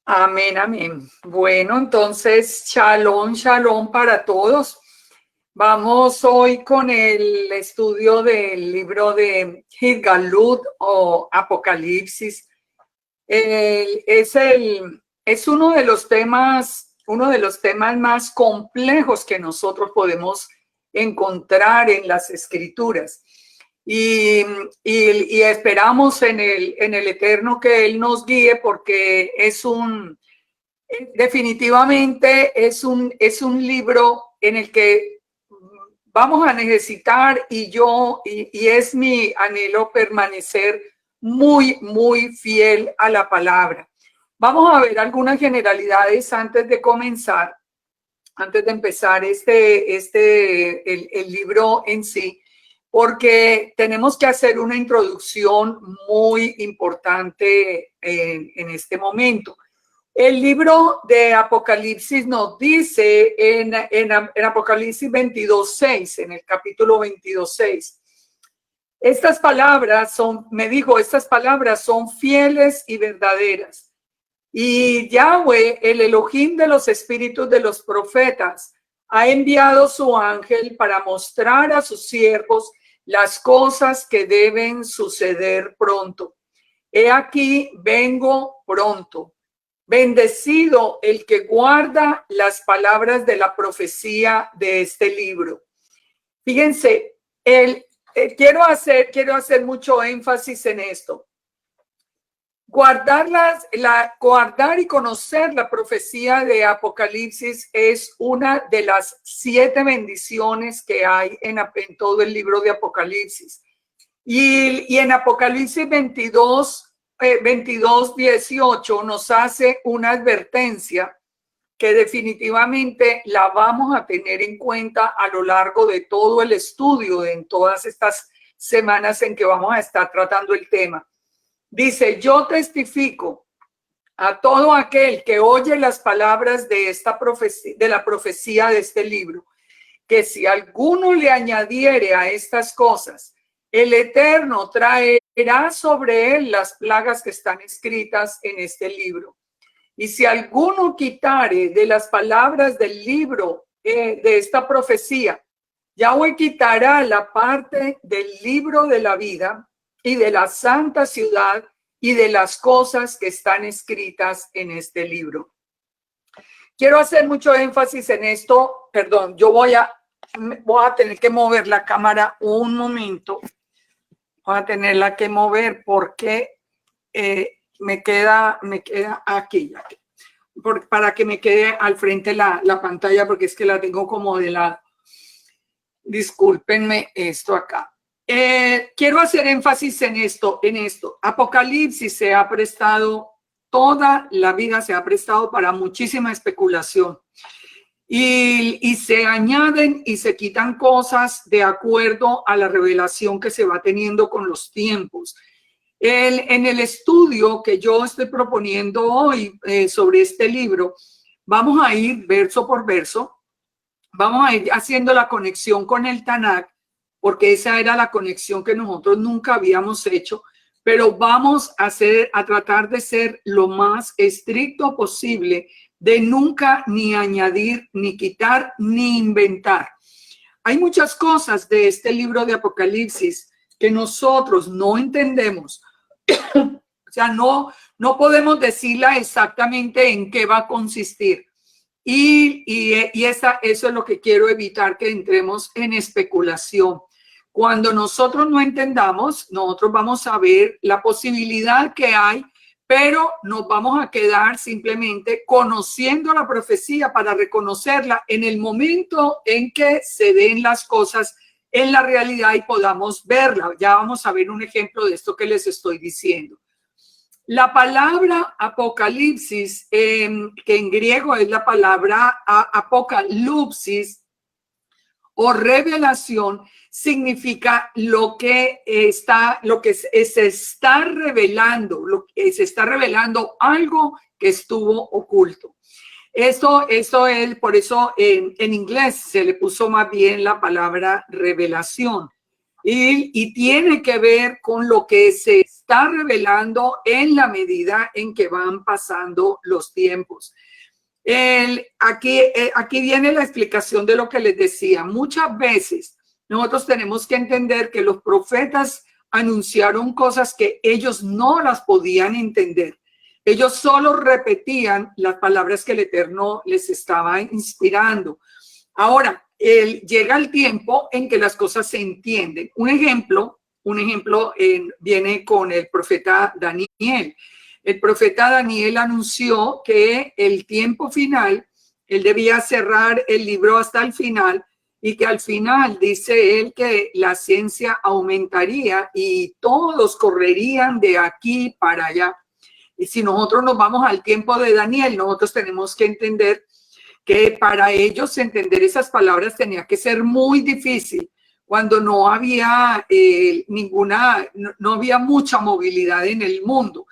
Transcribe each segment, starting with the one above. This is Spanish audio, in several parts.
Amén, amén. Bueno, entonces, shalom, shalom para todos. Vamos hoy con el estudio del libro de Gilgalut o Apocalipsis. Es uno de los temas más complejos que nosotros podemos encontrar en las escrituras. Y, y esperamos en el Eterno que Él nos guíe porque definitivamente es un libro en el que vamos a necesitar y es mi anhelo permanecer muy, muy fiel a la palabra. Vamos a ver algunas generalidades antes de comenzar, antes de empezar el libro en sí, porque tenemos que hacer una introducción muy importante en este momento. El libro de Apocalipsis nos dice en Apocalipsis 22:6, en el capítulo 22:6, estas palabras son fieles y verdaderas. Y Yahweh, el Elohim de los espíritus de los profetas, ha enviado su ángel para mostrar a sus siervos las cosas que deben suceder pronto. He aquí, vengo pronto. Bendecido el que guarda las palabras de la profecía de este libro. Fíjense, quiero hacer mucho énfasis en esto. Guardar y conocer la profecía de Apocalipsis es una de las 7 bendiciones que hay en todo el libro de Apocalipsis. Y en Apocalipsis 22:18 nos hace una advertencia que definitivamente la vamos a tener en cuenta a lo largo de todo el estudio, en todas estas semanas en que vamos a estar tratando el tema. Dice: yo testifico a todo aquel que oye las palabras de esta profecía, de la profecía de este libro, que si alguno le añadiere a estas cosas, el Eterno traerá sobre él las plagas que están escritas en este libro. Y si alguno quitare de las palabras del libro de esta profecía, Yahweh quitará la parte del libro de la vida y de la santa ciudad y de las cosas que están escritas en este libro. Quiero hacer mucho énfasis en esto. Perdón, yo voy a tener que mover la cámara un momento. Voy a tenerla que mover porque me queda aquí, para que me quede al frente la pantalla, porque es que la tengo como de lado. Discúlpenme esto acá. Quiero hacer énfasis en esto. Apocalipsis se ha prestado, toda la vida se ha prestado para muchísima especulación. Y se añaden y se quitan cosas de acuerdo a la revelación que se va teniendo con los tiempos. En el estudio que yo estoy proponiendo hoy sobre este libro, vamos a ir verso por verso, vamos a ir haciendo la conexión con el Tanakh, porque esa era la conexión que nosotros nunca habíamos hecho, pero vamos a tratar de ser lo más estricto posible, de nunca ni añadir, ni quitar, ni inventar. Hay muchas cosas de este libro de Apocalipsis que nosotros no entendemos. O sea, no podemos decirla exactamente en qué va a consistir. Eso es lo que quiero evitar, que entremos en especulación. Cuando nosotros no entendamos, nosotros vamos a ver la posibilidad que hay, pero nos vamos a quedar simplemente conociendo la profecía para reconocerla en el momento en que se den las cosas en la realidad y podamos verla. Ya vamos a ver un ejemplo de esto que les estoy diciendo. La palabra Apocalipsis, que en griego es la palabra apocalipsis o revelación, significa lo que se está revelando, se está revelando algo que estuvo oculto. Esto es, por eso en inglés se le puso más bien la palabra revelación. y tiene que ver con lo que se está revelando en la medida en que van pasando los tiempos. Aquí viene la explicación de lo que les decía. Muchas veces nosotros tenemos que entender que los profetas anunciaron cosas que ellos no las podían entender. Ellos solo repetían las palabras que el Eterno les estaba inspirando. Ahora, llega el tiempo en que las cosas se entienden. Un ejemplo viene con el profeta Daniel. El profeta Daniel anunció que el tiempo final, él debía cerrar el libro hasta el final, y que al final dice él que la ciencia aumentaría y todos correrían de aquí para allá. Y si nosotros nos vamos al tiempo de Daniel, nosotros tenemos que entender que para ellos entender esas palabras tenía que ser muy difícil cuando no había no había mucha movilidad en el mundo.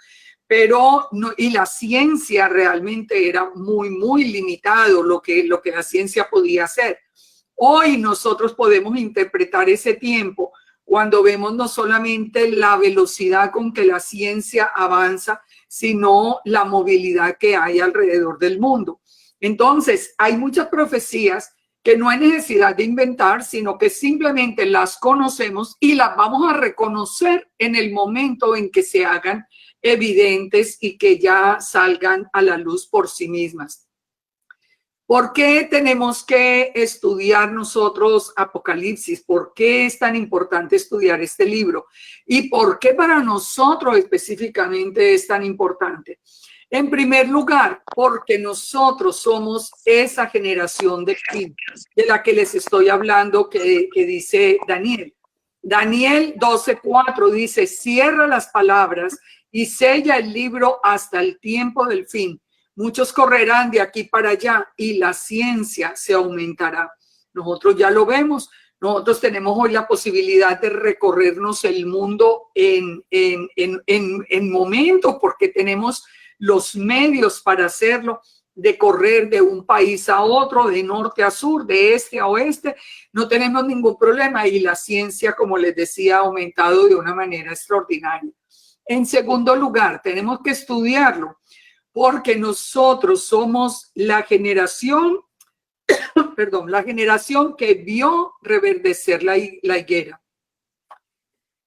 Pero y la ciencia realmente era muy limitado lo que la ciencia podía hacer. Hoy nosotros podemos interpretar ese tiempo cuando vemos no solamente la velocidad con que la ciencia avanza, sino la movilidad que hay alrededor del mundo. Entonces, hay muchas profecías que no hay necesidad de inventar, sino que simplemente las conocemos y las vamos a reconocer en el momento en que se hagan evidentes y que ya salgan a la luz por sí mismas. ¿Por qué tenemos que estudiar nosotros Apocalipsis? ¿Por qué es tan importante estudiar este libro? ¿Y por qué para nosotros específicamente es tan importante? En primer lugar, porque nosotros somos esa generación de fin de la que les estoy hablando que dice Daniel. Daniel 12:4 dice, cierra las palabras y sella el libro hasta el tiempo del fin. Muchos correrán de aquí para allá y la ciencia se aumentará. Nosotros ya lo vemos. Nosotros tenemos hoy la posibilidad de recorrernos el mundo en momentos porque tenemos los medios para hacerlo, de correr de un país a otro, de norte a sur, de este a oeste. No tenemos ningún problema y la ciencia, como les decía, ha aumentado de una manera extraordinaria. En segundo lugar, tenemos que estudiarlo porque nosotros somos la generación, la generación que vio reverdecer la higuera.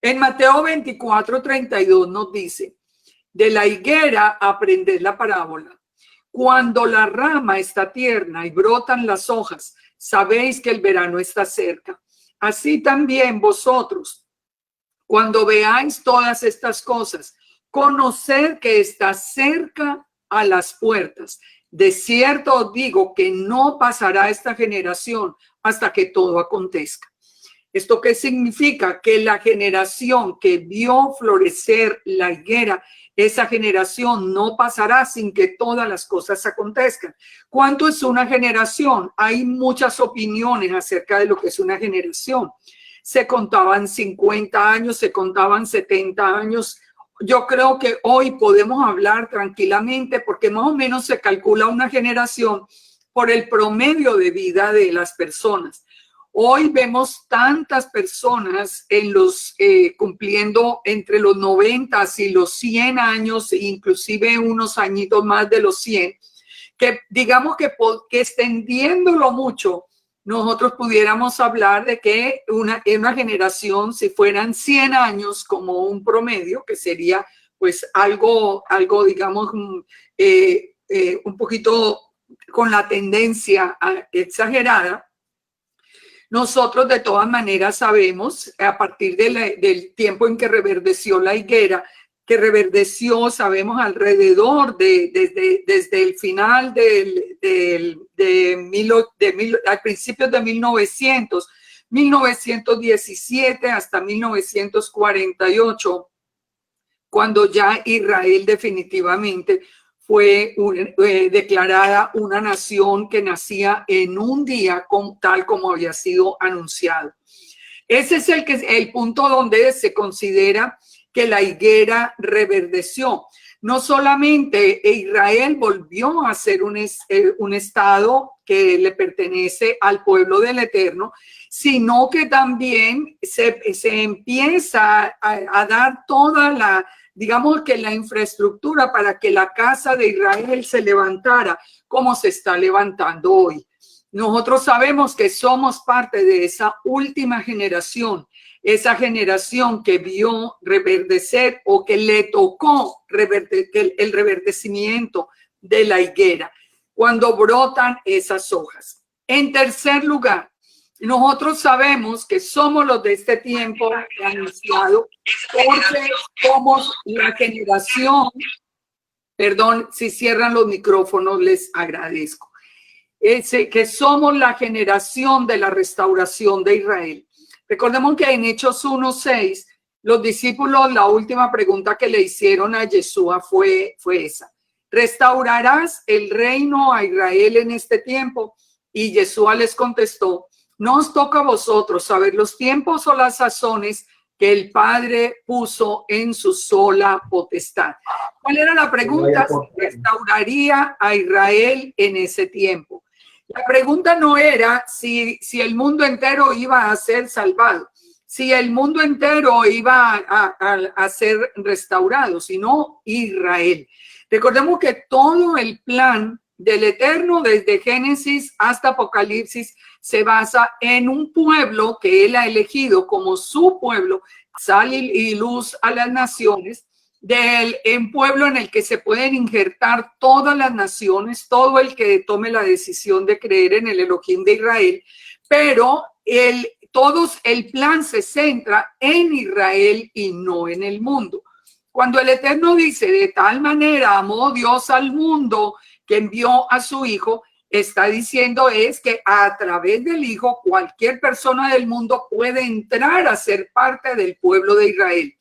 En Mateo 24:32 nos dice, de la higuera aprended la parábola. Cuando la rama está tierna y brotan las hojas, sabéis que el verano está cerca. Así también vosotros, cuando veáis todas estas cosas, conoced que está cerca a las puertas. De cierto os digo que no pasará esta generación hasta que todo acontezca. ¿Esto qué significa? Que la generación que vio florecer la higuera, esa generación no pasará sin que todas las cosas acontezcan. ¿Cuánto es una generación? Hay muchas opiniones acerca de lo que es una generación. Se contaban 50 años, se contaban 70 años. Yo creo que hoy podemos hablar tranquilamente porque más o menos se calcula una generación por el promedio de vida de las personas. Hoy vemos tantas personas cumpliendo entre los 90 y los 100 años, inclusive unos añitos más de los 100, que digamos que extendiéndolo mucho, nosotros pudiéramos hablar de que una generación, si fueran 100 años como un promedio, que sería pues algo digamos, un poquito con la tendencia exagerada. Nosotros de todas maneras sabemos, a partir del tiempo en que reverdeció la higuera, que reverdeció, sabemos, alrededor desde el final al principio de 1917 hasta 1948, cuando ya Israel definitivamente fue declarada una nación que nacía en un día tal como había sido anunciado. Ese es el punto donde se considera que la higuera reverdeció. No solamente Israel volvió a ser un estado que le pertenece al pueblo del Eterno, sino que también se empieza a dar toda la, digamos que la infraestructura para que la casa de Israel se levantara como se está levantando hoy. Nosotros sabemos que somos parte de esa última generación, esa generación que vio reverdecer o que le tocó el reverdecimiento de la higuera cuando brotan esas hojas. En tercer lugar, nosotros sabemos que somos los de este tiempo anunciado porque somos la generación, perdón, si cierran los micrófonos les agradezco, que somos la generación de la restauración de Israel. Recordemos que en Hechos 1:6, los discípulos, la última pregunta que le hicieron a Yeshua fue esa: ¿restaurarás el reino a Israel en este tiempo? Y Yeshua les contestó: no os toca a vosotros saber los tiempos o las sazones que el Padre puso en su sola potestad. ¿Cuál era la pregunta? ¿Si restauraría a Israel en ese tiempo? La pregunta no era si el mundo entero iba a ser salvado, si el mundo entero iba a ser restaurado, sino Israel. Recordemos que todo el plan del Eterno, desde Génesis hasta Apocalipsis, se basa en un pueblo que él ha elegido como su pueblo, sal y luz a las naciones, un pueblo en el que se pueden injertar todas las naciones, todo el que tome la decisión de creer en el Elohim de Israel, pero el plan se centra en Israel y no en el mundo. Cuando el Eterno dice: de tal manera amó Dios al mundo que envió a su Hijo, está diciendo es que a través del Hijo cualquier persona del mundo puede entrar a ser parte del pueblo de Israel.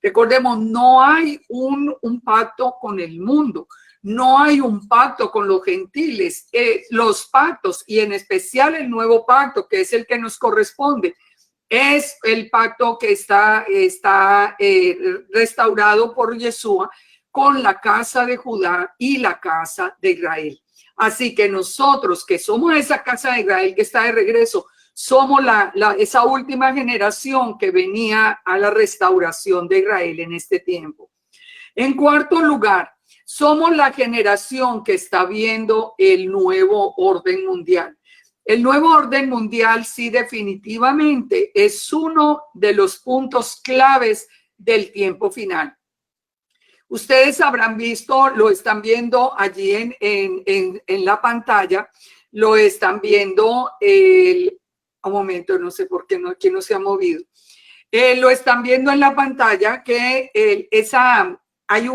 Recordemos, no hay un pacto con el mundo, no hay un pacto con los gentiles. Los pactos, y en especial el nuevo pacto, que es el que nos corresponde, es el pacto que está restaurado por Yeshua con la casa de Judá y la casa de Israel. Así que nosotros, que somos esa casa de Israel que está de regreso, somos esa última generación que venía a la restauración de Israel en este tiempo. En cuarto lugar, somos la generación que está viendo el nuevo orden mundial. El nuevo orden mundial, sí, definitivamente es uno de los puntos claves del tiempo final. Ustedes habrán visto, lo están viendo allí en la pantalla, lo están viendo, un momento, no sé por qué aquí no se ha movido. Lo están viendo en la pantalla que hay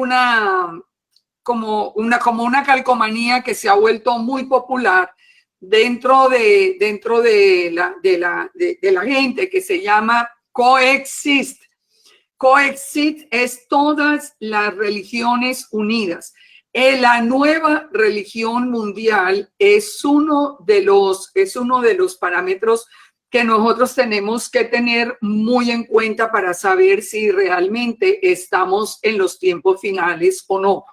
como una calcomanía que se ha vuelto muy popular dentro de la gente, que se llama Coexist. Coexist es todas las religiones unidas. La nueva religión mundial es uno de los parámetros que nosotros tenemos que tener muy en cuenta para saber si realmente estamos en los tiempos finales o no.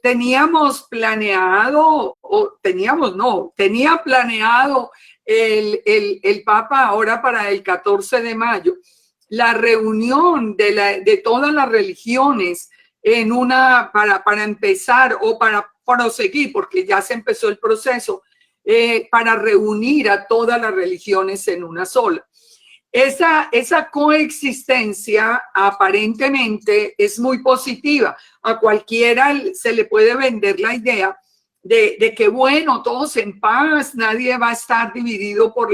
Tenía planeado el Papa ahora para el 14 de mayo, la reunión de todas las religiones para empezar o para proseguir, porque ya se empezó el proceso, para reunir a todas las religiones en una sola. Esa coexistencia aparentemente es muy positiva. A cualquiera se le puede vender la idea de que, bueno, todos en paz, nadie va a estar dividido por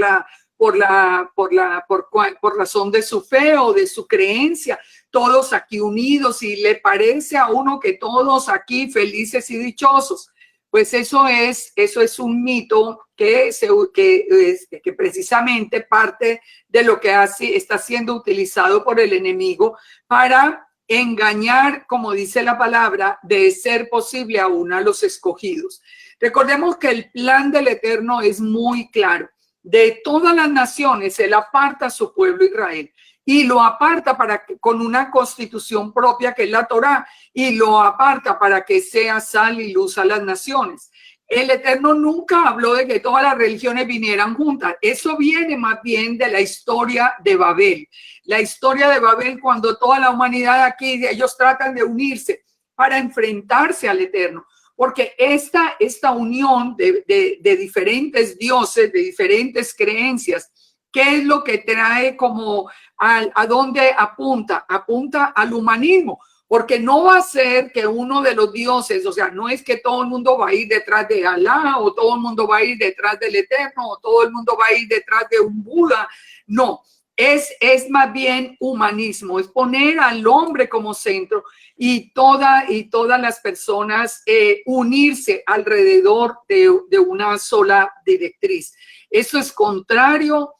razón de su fe o de su creencia, todos aquí unidos, y le parece a uno que todos aquí felices y dichosos. Pues eso es un mito que precisamente parte de lo que está siendo utilizado por el enemigo para engañar, como dice la palabra, de ser posible aún a los escogidos. Recordemos que el plan del Eterno es muy claro. De todas las naciones, él aparta a su pueblo Israel y lo aparta con una constitución propia que es la Torá, y lo aparta para que sea sal y luz a las naciones. El Eterno nunca habló de que todas las religiones vinieran juntas. Eso viene más bien de la historia de Babel. La historia de Babel, cuando toda la humanidad aquí, ellos tratan de unirse para enfrentarse al Eterno. Porque esta unión de diferentes dioses, de diferentes creencias, ¿qué es lo que trae como a dónde apunta? Apunta al humanismo. Porque no va a ser que uno de los dioses, o sea, no es que todo el mundo va a ir detrás de Alá, o todo el mundo va a ir detrás del Eterno, o todo el mundo va a ir detrás de un Buda. No, es más bien humanismo, es poner al hombre como centro y todas las personas unirse alrededor de una sola directriz. Eso es contrario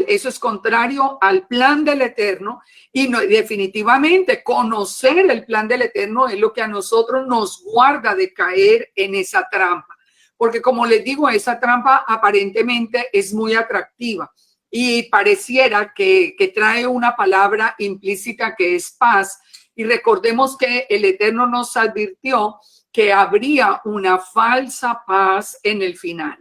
eso es contrario al plan del Eterno y no, definitivamente conocer el plan del Eterno es lo que a nosotros nos guarda de caer en esa trampa. Porque como les digo, esa trampa aparentemente es muy atractiva y pareciera que trae una palabra implícita que es paz. Y recordemos que el Eterno nos advirtió que habría una falsa paz en el final.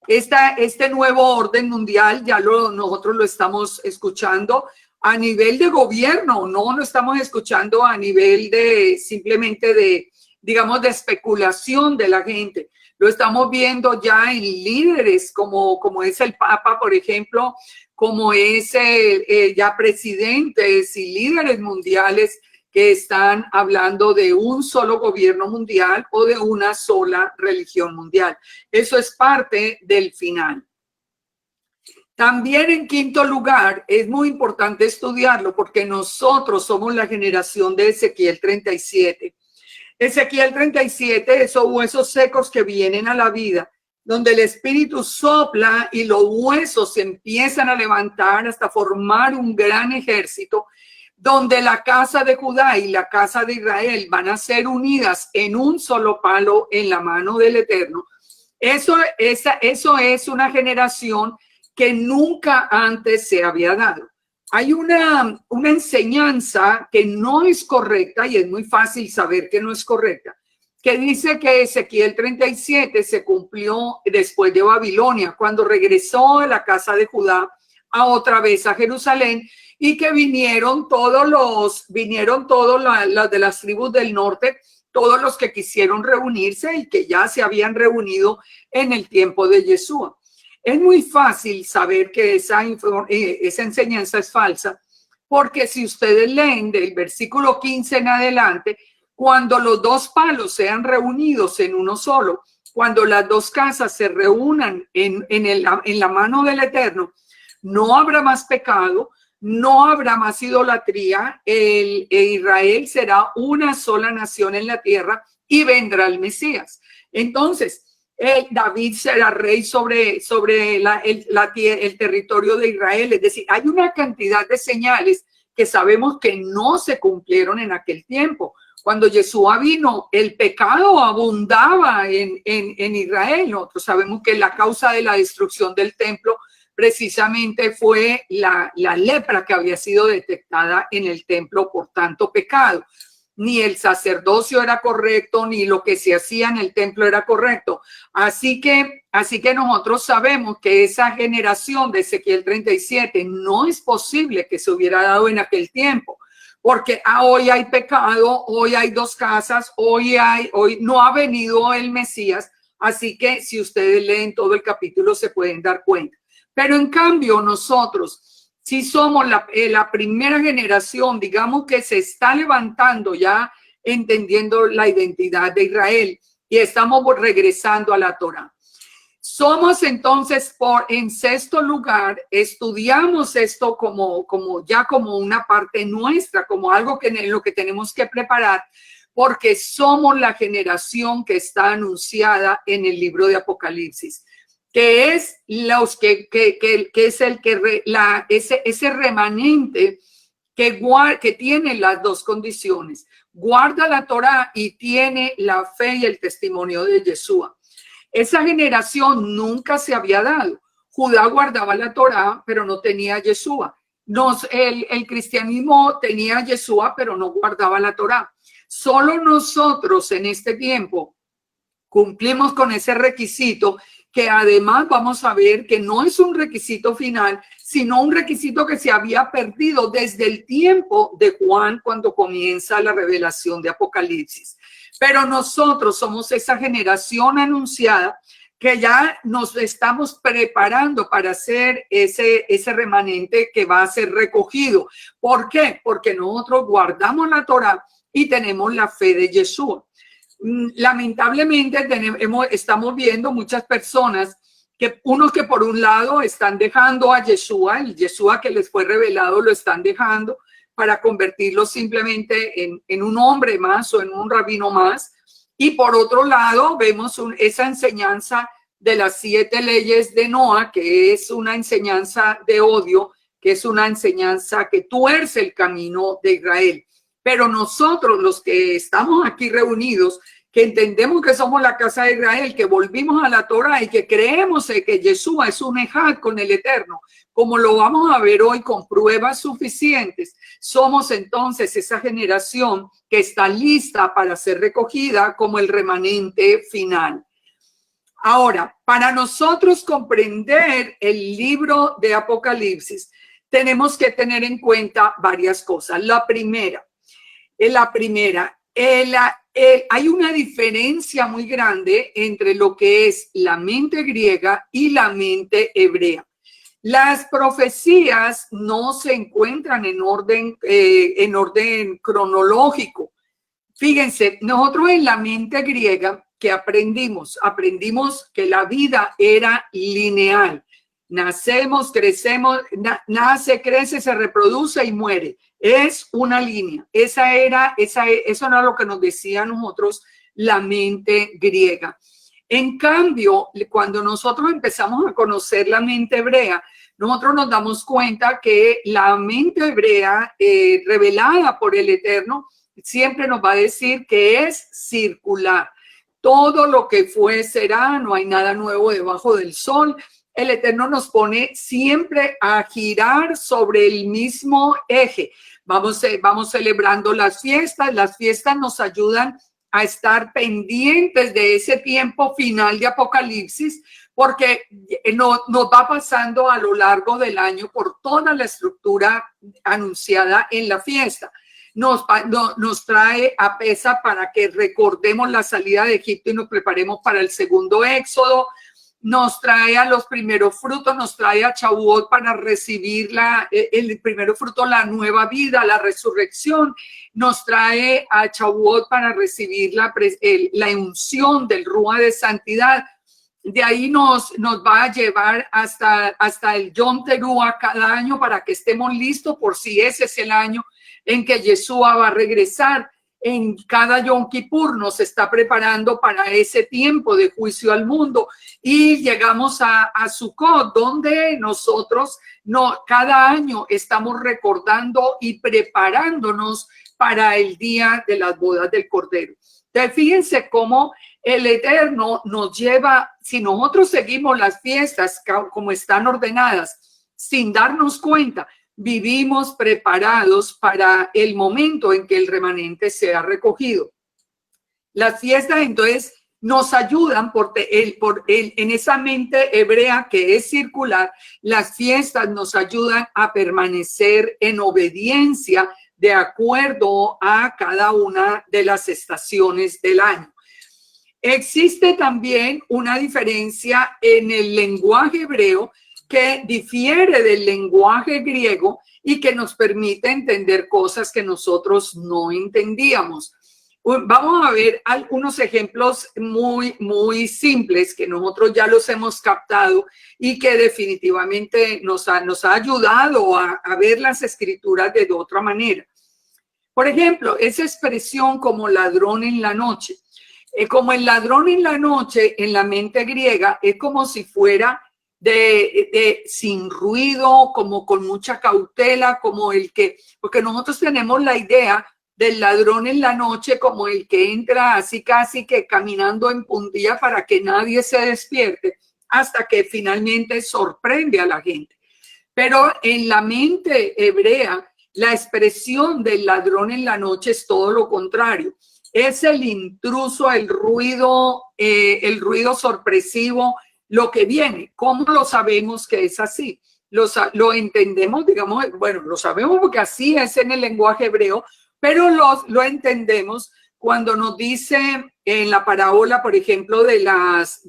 Este nuevo orden mundial ya nosotros lo estamos escuchando a nivel de gobierno, no lo estamos escuchando a nivel de simplemente digamos, de especulación de la gente. Lo estamos viendo ya en líderes como es el Papa, por ejemplo, como es ya presidentes y líderes mundiales que están hablando de un solo gobierno mundial o de una sola religión mundial. Eso es parte del final. También en quinto lugar, es muy importante estudiarlo porque nosotros somos la generación de Ezequiel 37. Ezequiel 37 son huesos secos que vienen a la vida, donde el espíritu sopla y los huesos se empiezan a levantar hasta formar un gran ejército, donde la casa de Judá y la casa de Israel van a ser unidas en un solo palo en la mano del Eterno. Eso es una generación que nunca antes se había dado. Hay una enseñanza que no es correcta y es muy fácil saber que no es correcta, que dice que Ezequiel 37 se cumplió después de Babilonia, cuando regresó a la casa de Judá a otra vez a Jerusalén, y que vinieron todos los de las tribus del norte, todos los que quisieron reunirse y que ya se habían reunido en el tiempo de Yeshua. Es muy fácil saber que esa enseñanza es falsa, porque si ustedes leen del versículo 15 en adelante, cuando los dos palos sean reunidos en uno solo, cuando las dos casas se reúnan en la mano del Eterno, no habrá más pecado, no habrá más idolatría, Israel será una sola nación en la tierra y vendrá el Mesías. Entonces, David será rey sobre el territorio de Israel. Es decir, hay una cantidad de señales que sabemos que no se cumplieron en aquel tiempo. Cuando Yeshua vino, el pecado abundaba en Israel. Nosotros sabemos que la causa de la destrucción del templo precisamente fue la lepra que había sido detectada en el templo por tanto pecado. Ni el sacerdocio era correcto, ni lo que se hacía en el templo era correcto. Así que nosotros sabemos que esa generación de Ezequiel 37 no es posible que se hubiera dado en aquel tiempo, porque hoy hay pecado, hoy hay dos casas, hoy no ha venido el Mesías. Así que si ustedes leen todo el capítulo se pueden dar cuenta. Pero en cambio nosotros sí somos la primera generación, digamos, que se está levantando ya entendiendo la identidad de Israel y estamos regresando a la Torá. Somos entonces, en sexto lugar, estudiamos esto como una parte nuestra, como algo en lo que tenemos que preparar, porque somos la generación que está anunciada en el libro de Apocalipsis, que es ese remanente que tiene las dos condiciones, guarda la Torá y tiene la fe y el testimonio de Yeshua. Esa generación nunca se había dado. Judá guardaba la Torá, pero no tenía Yeshua. El cristianismo tenía Yeshua, pero no guardaba la Torá. Solo nosotros en este tiempo cumplimos con ese requisito, que además vamos a ver que no es un requisito final, sino un requisito que se había perdido desde el tiempo de Juan cuando comienza la revelación de Apocalipsis. Pero nosotros somos esa generación anunciada que ya nos estamos preparando para hacer ese remanente que va a ser recogido. ¿Por qué? Porque nosotros guardamos la Torá y tenemos la fe de Yeshua. Lamentablemente estamos viendo muchas personas unos que por un lado están dejando a Yeshua, el Yeshua que les fue revelado lo están dejando para convertirlo simplemente en un hombre más o en un rabino más. Y por otro lado vemos esa enseñanza de las 7 leyes de Noah, que es una enseñanza de odio, que es una enseñanza que tuerce el camino de Israel. Pero nosotros, los que estamos aquí reunidos, que entendemos que somos la casa de Israel, que volvimos a la Torá y que creemos que Yeshua es un ejad con el Eterno, como lo vamos a ver hoy con pruebas suficientes, somos entonces esa generación que está lista para ser recogida como el remanente final. Ahora, para nosotros comprender el libro de Apocalipsis, tenemos que tener en cuenta varias cosas. La primera, hay una diferencia muy grande entre lo que es la mente griega y la mente hebrea. Las profecías no se encuentran en orden cronológico. Fíjense, nosotros en la mente griega que aprendimos que la vida era lineal. Nacemos, crecemos, nace, crece, se reproduce y muere. Es una línea. Eso era lo que nos decía a nosotros la mente griega. En cambio, cuando nosotros empezamos a conocer la mente hebrea, nosotros nos damos cuenta que la mente hebrea revelada por el Eterno siempre nos va a decir que es circular. Todo lo que fue será, no hay nada nuevo debajo del sol. El Eterno nos pone siempre a girar sobre el mismo eje. Vamos celebrando las fiestas nos ayudan a estar pendientes de ese tiempo final de Apocalipsis, porque nos va pasando a lo largo del año por toda la estructura anunciada en la fiesta. Nos trae a Pesa para que recordemos la salida de Egipto y nos preparemos para el segundo éxodo. Nos trae a los primeros frutos, nos trae a Shavuot para recibir el primer fruto, la nueva vida, la resurrección. Nos trae a Shavuot para recibir la unción del Ruach de santidad. De ahí nos va a llevar hasta el Yom Teruah cada año para que estemos listos por si ese es el año en que Yeshua va a regresar. En cada Yom Kippur nos está preparando para ese tiempo de juicio al mundo y llegamos a Sukkot, donde nosotros cada año estamos recordando y preparándonos para el día de las bodas del Cordero. Entonces, fíjense cómo el Eterno nos lleva, si nosotros seguimos las fiestas como están ordenadas, sin darnos cuenta, vivimos preparados para el momento en que el remanente sea recogido. Las fiestas entonces nos ayudan en esa mente hebrea que es circular. Las fiestas nos ayudan a permanecer en obediencia de acuerdo a cada una de las estaciones del año. Existe también una diferencia en el lenguaje hebreo que difiere del lenguaje griego y que nos permite entender cosas que nosotros no entendíamos. Vamos a ver algunos ejemplos muy simples que nosotros ya los hemos captado y que definitivamente nos ha ayudado a ver las escrituras de otra manera. Por ejemplo, esa expresión como ladrón en la noche. Como el ladrón en la noche en la mente griega es como si fuera sin ruido, como con mucha cautela, porque nosotros tenemos la idea del ladrón en la noche como el que entra así casi que caminando en puntilla para que nadie se despierte hasta que finalmente sorprende a la gente. Pero en la mente hebrea, la expresión del ladrón en la noche es todo lo contrario. es el intruso, el ruido sorpresivo, lo que viene. ¿Cómo lo sabemos que es así? Lo entendemos, digamos, bueno, lo sabemos porque así es en el lenguaje hebreo, pero lo entendemos cuando nos dice en la parábola, por ejemplo, de las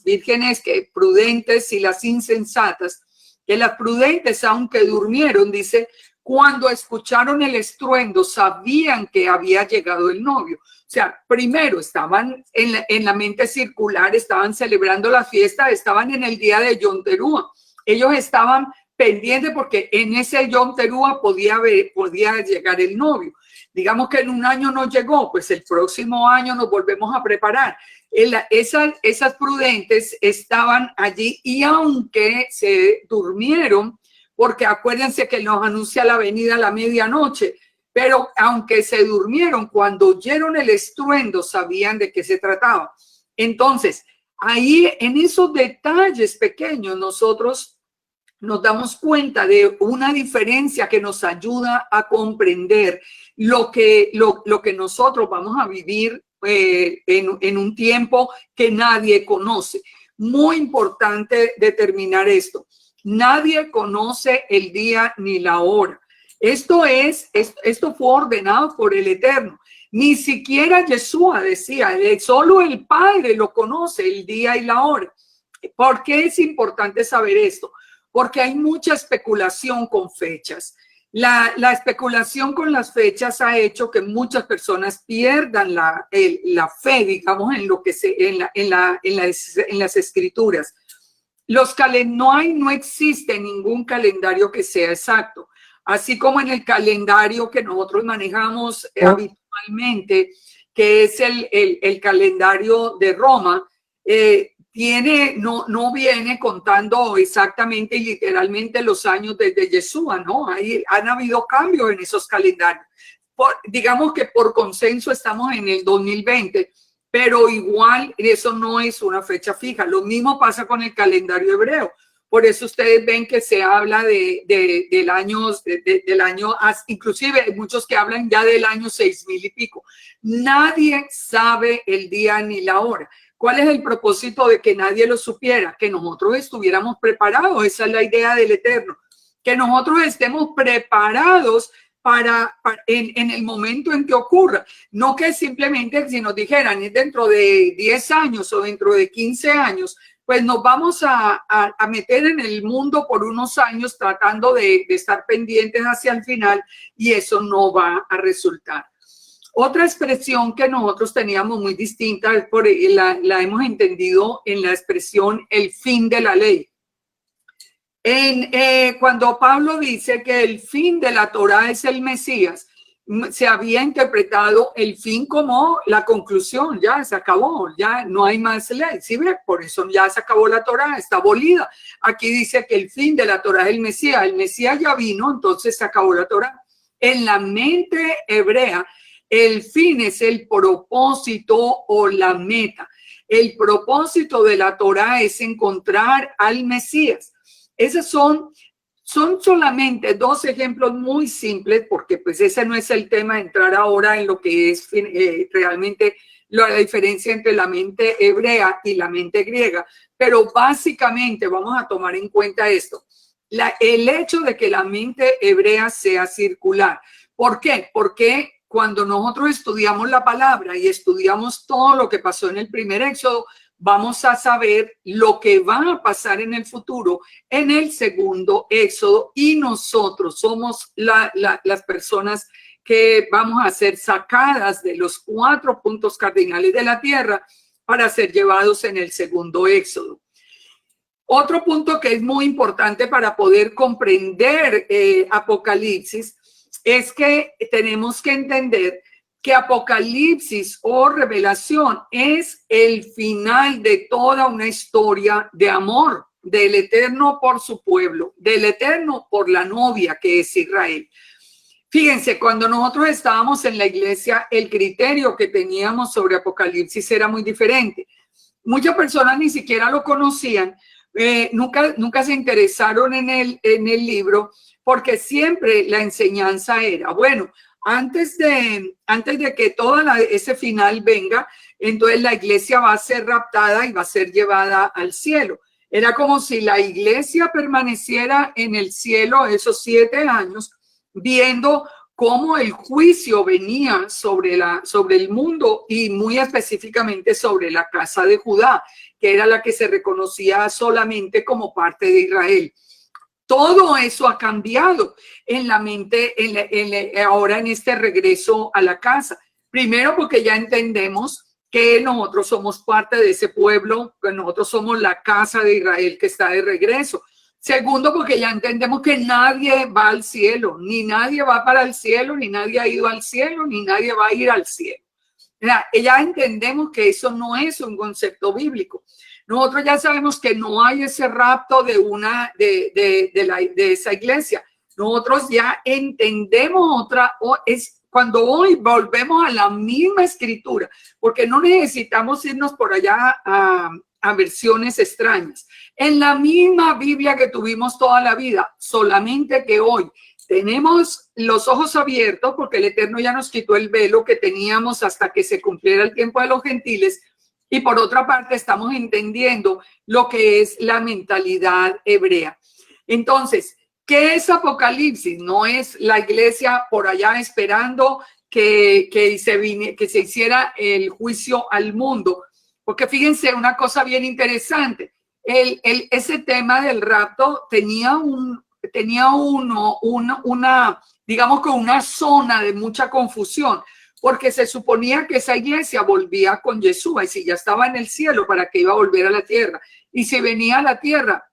vírgenes que prudentes y las insensatas, que las prudentes, aunque durmieron, dice, cuando escucharon el estruendo, sabían que había llegado el novio. O sea, primero estaban en la mente circular, estaban celebrando la fiesta, estaban en el día de Yom Teruah. Ellos estaban pendientes porque en ese Yom Teruah podía llegar el novio. Digamos que en un año no llegó, pues el próximo año nos volvemos a preparar. Esas prudentes estaban allí y aunque se durmieron, porque acuérdense que nos anuncia la venida a la medianoche, pero aunque se durmieron, cuando oyeron el estruendo sabían de qué se trataba. Entonces, ahí en esos detalles pequeños nosotros nos damos cuenta de una diferencia que nos ayuda a comprender lo que nosotros vamos a vivir en un tiempo que nadie conoce. Muy importante determinar esto. Nadie conoce el día ni la hora. Esto fue ordenado por el Eterno. Ni siquiera Yeshua decía, solo el Padre lo conoce el día y la hora. ¿Por qué es importante saber esto? Porque hay mucha especulación con fechas. La especulación con las fechas ha hecho que muchas personas pierdan la fe, digamos, en las escrituras. No existe ningún calendario que sea exacto. Así como en el calendario que nosotros manejamos habitualmente, que es el calendario de Roma, no viene contando exactamente y literalmente los años desde Yeshua, ¿no? Han habido cambios en esos calendarios. Digamos que por consenso estamos en el 2020, pero igual eso no es una fecha fija. Lo mismo pasa con el calendario hebreo. Por eso ustedes ven que se habla del año, inclusive hay muchos que hablan ya del año 6000 y pico. Nadie sabe el día ni la hora. ¿Cuál es el propósito de que nadie lo supiera? Que nosotros estuviéramos preparados. Esa es la idea del Eterno. Que nosotros estemos preparados en el momento en que ocurra. No que simplemente si nos dijeran es dentro de 10 años o dentro de 15 años, pues nos vamos a meter en el mundo por unos años tratando de estar pendientes hacia el final y eso no va a resultar. Otra expresión que nosotros teníamos muy distinta, la hemos entendido en la expresión el fin de la ley. Cuando Pablo dice que el fin de la Torá es el Mesías, se había interpretado el fin como la conclusión, ya se acabó, ya no hay más ley. ¿Sí ve? Por eso ya se acabó la Torá, está abolida. Aquí dice que el fin de la Torá es el Mesías ya vino, entonces se acabó la Torá. En la mente hebrea, el fin es el propósito o la meta. El propósito de la Torá es encontrar al Mesías. Esos son solamente dos ejemplos muy simples, porque pues ese no es el tema de entrar ahora en lo que es realmente la diferencia entre la mente hebrea y la mente griega. Pero básicamente vamos a tomar en cuenta esto. El hecho de que la mente hebrea sea circular. ¿Por qué? Porque cuando nosotros estudiamos la palabra y estudiamos todo lo que pasó en el primer Éxodo, vamos a saber lo que va a pasar en el futuro en el segundo Éxodo y nosotros somos las personas que vamos a ser sacadas de los 4 puntos cardinales de la tierra para ser llevados en el segundo Éxodo. Otro punto que es muy importante para poder comprender Apocalipsis es que tenemos que entender que Apocalipsis o revelación es el final de toda una historia de amor del Eterno por su pueblo, del Eterno por la novia que es Israel. Fíjense, cuando nosotros estábamos en la iglesia, el criterio que teníamos sobre Apocalipsis era muy diferente. Muchas personas ni siquiera lo conocían, nunca se interesaron en el libro, porque siempre la enseñanza era, bueno, antes de que todo ese final venga, entonces la iglesia va a ser raptada y va a ser llevada al cielo. Era como si la iglesia permaneciera en el cielo esos 7 años, viendo cómo el juicio venía sobre el mundo y muy específicamente sobre la casa de Judá, que era la que se reconocía solamente como parte de Israel. Todo eso ha cambiado en la mente ahora en este regreso a la casa. Primero porque ya entendemos que nosotros somos parte de ese pueblo, que nosotros somos la casa de Israel que está de regreso. Segundo, porque ya entendemos que nadie va al cielo, ni nadie va para el cielo, ni nadie ha ido al cielo, ni nadie va a ir al cielo. Ya entendemos que eso no es un concepto bíblico. Nosotros ya sabemos que no hay ese rapto de esa iglesia. Nosotros ya entendemos cuando hoy volvemos a la misma escritura, porque no necesitamos irnos por allá a versiones extrañas. En la misma Biblia que tuvimos toda la vida, solamente que hoy tenemos los ojos abiertos porque el Eterno ya nos quitó el velo que teníamos hasta que se cumpliera el tiempo de los gentiles. Y por otra parte, estamos entendiendo lo que es la mentalidad hebrea. Entonces, ¿qué es Apocalipsis? No es la iglesia por allá esperando que se hiciera el juicio al mundo. Porque fíjense una cosa bien interesante. Ese tema del rapto tenía digamos que una zona de mucha confusión, porque se suponía que esa iglesia volvía con Yeshua, y si ya estaba en el cielo, ¿para qué iba a volver a la tierra? Y si venía a la tierra,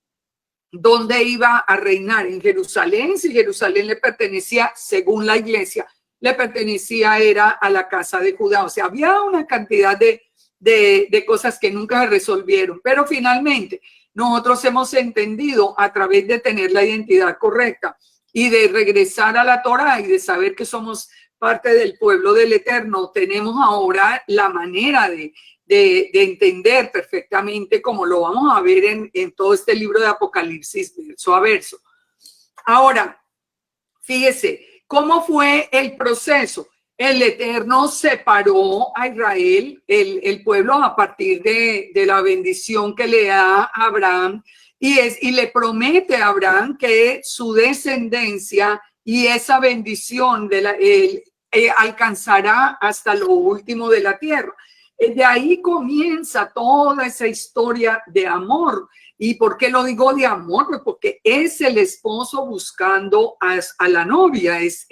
¿dónde iba a reinar? En Jerusalén. Si Jerusalén le pertenecía, según la iglesia, era a la casa de Judá. O sea, había una cantidad de cosas que nunca se resolvieron, pero finalmente nosotros hemos entendido a través de tener la identidad correcta y de regresar a la Torá y de saber que somos parte del pueblo del Eterno, tenemos ahora la manera de entender perfectamente, como lo vamos a ver en todo este libro de Apocalipsis, verso a verso. Ahora, fíjese, ¿cómo fue el proceso? El Eterno separó a Israel, el pueblo, a partir de la bendición que le da a Abraham, y le promete a Abraham que su descendencia y esa bendición alcanzará hasta lo último de la tierra. De ahí comienza toda esa historia de amor. ¿Y por qué lo digo de amor? Pues porque es el esposo buscando a la novia, es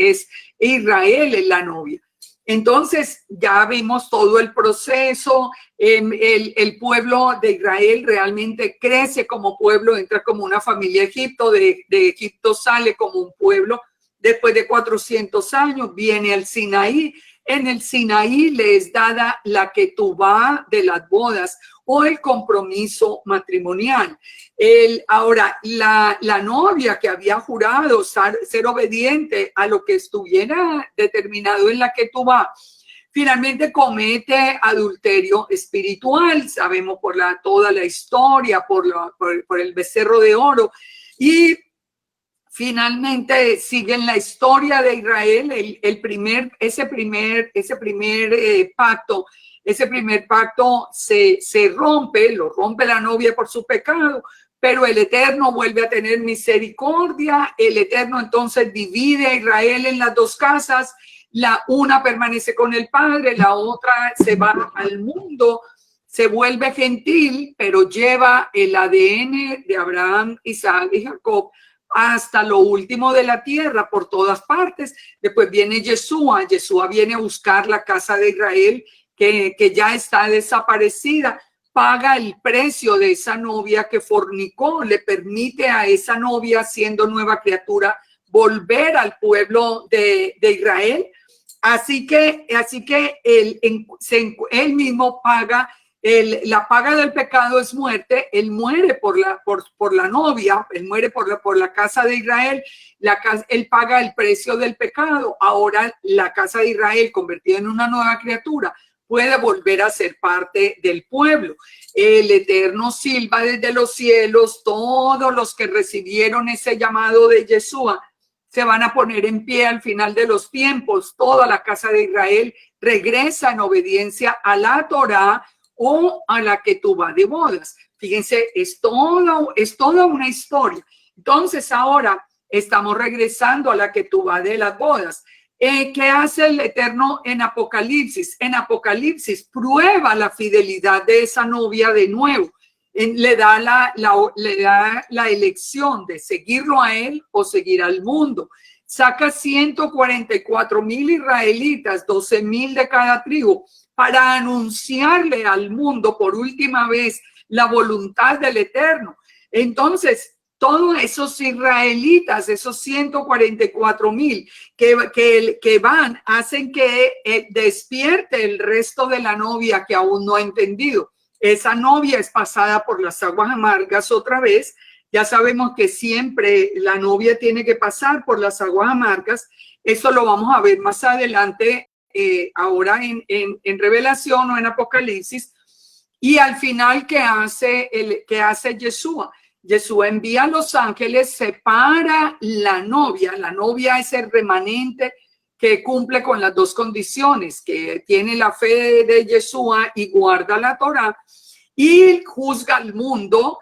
Israel es la novia. Entonces ya vimos todo el proceso, el pueblo de Israel realmente crece como pueblo, entra como una familia a Egipto, de Egipto sale como un pueblo. Después de 400 años viene al Sinaí. En el Sinaí le es dada la ketubá de las bodas o el compromiso matrimonial. Ahora, la novia que había jurado ser obediente a lo que estuviera determinado en la ketubá, finalmente comete adulterio espiritual. Sabemos por toda la historia, por el becerro de oro. Y finalmente siguen la historia de Israel, ese primer pacto se rompe, lo rompe la novia por su pecado, pero el Eterno vuelve a tener misericordia. El Eterno entonces divide a Israel en las dos casas, una permanece con el padre, la otra se va al mundo, se vuelve gentil, pero lleva el ADN de Abraham, Isaac y Jacob hasta lo último de la tierra, por todas partes. Después viene Yeshua viene a buscar la casa de Israel que ya está desaparecida, paga el precio de esa novia que fornicó, le permite a esa novia, siendo nueva criatura, volver al pueblo de Israel. Así que él mismo paga. La paga del pecado es muerte. Él muere por la novia, él muere por la casa de Israel. Él paga el precio del pecado. Ahora la casa de Israel, convertida en una nueva criatura, puede volver a ser parte del pueblo. El Eterno silba desde los cielos. Todos los que recibieron ese llamado de Yeshua se van a poner en pie al final de los tiempos. Toda la casa de Israel regresa en obediencia a la Torá o a la ketubá de bodas. Fíjense, es toda una historia. Entonces ahora estamos regresando a la ketubá de las bodas. ¿Qué hace el Eterno en Apocalipsis? En Apocalipsis prueba la fidelidad de esa novia de nuevo. Le da la elección de seguirlo a él o seguir al mundo. Saca 144,000 israelitas, 12,000 de cada tribu, para anunciarle al mundo por última vez la voluntad del Eterno. Entonces, todos esos israelitas, esos 144,000 que van, hacen que despierte el resto de la novia que aún no ha entendido. Esa novia es pasada por las aguas amargas otra vez. Ya sabemos que siempre la novia tiene que pasar por las aguas amargas. Eso lo vamos a ver más adelante, ahora en Revelación o en Apocalipsis. Y al final, ¿qué hace Yeshua? Yeshua envía a los ángeles, separa la novia. La novia es el remanente que cumple con las dos condiciones, que tiene la fe de Yeshua y guarda la Torá, y juzga al mundo,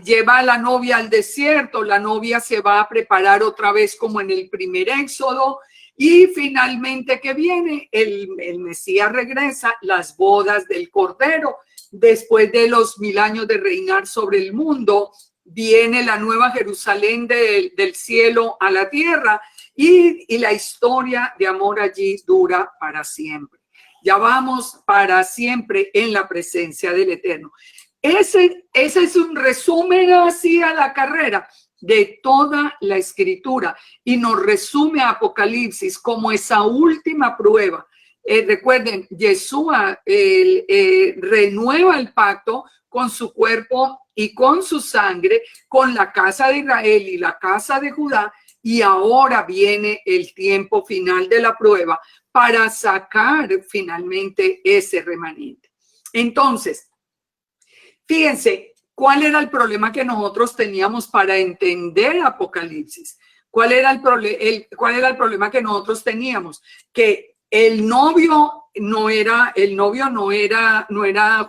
lleva a la novia al desierto. La novia se va a preparar otra vez como en el primer éxodo, y finalmente, ¿qué viene? El Mesías regresa, las bodas del Cordero. Después de los 1000 años de reinar sobre el mundo, viene la nueva Jerusalén del cielo a la tierra, y la historia de amor allí dura para siempre. Ya vamos para siempre en la presencia del Eterno. Ese es un resumen así a la carrera de toda la escritura, y nos resume a Apocalipsis como esa última prueba. Recuerden, Yeshua renueva el pacto con su cuerpo y con su sangre, con la casa de Israel y la casa de Judá, y ahora viene el tiempo final de la prueba para sacar finalmente ese remanente. Entonces, fíjense, ¿cuál era el problema que nosotros teníamos para entender Apocalipsis? ¿Cuál era el problema que nosotros teníamos? Que el novio no era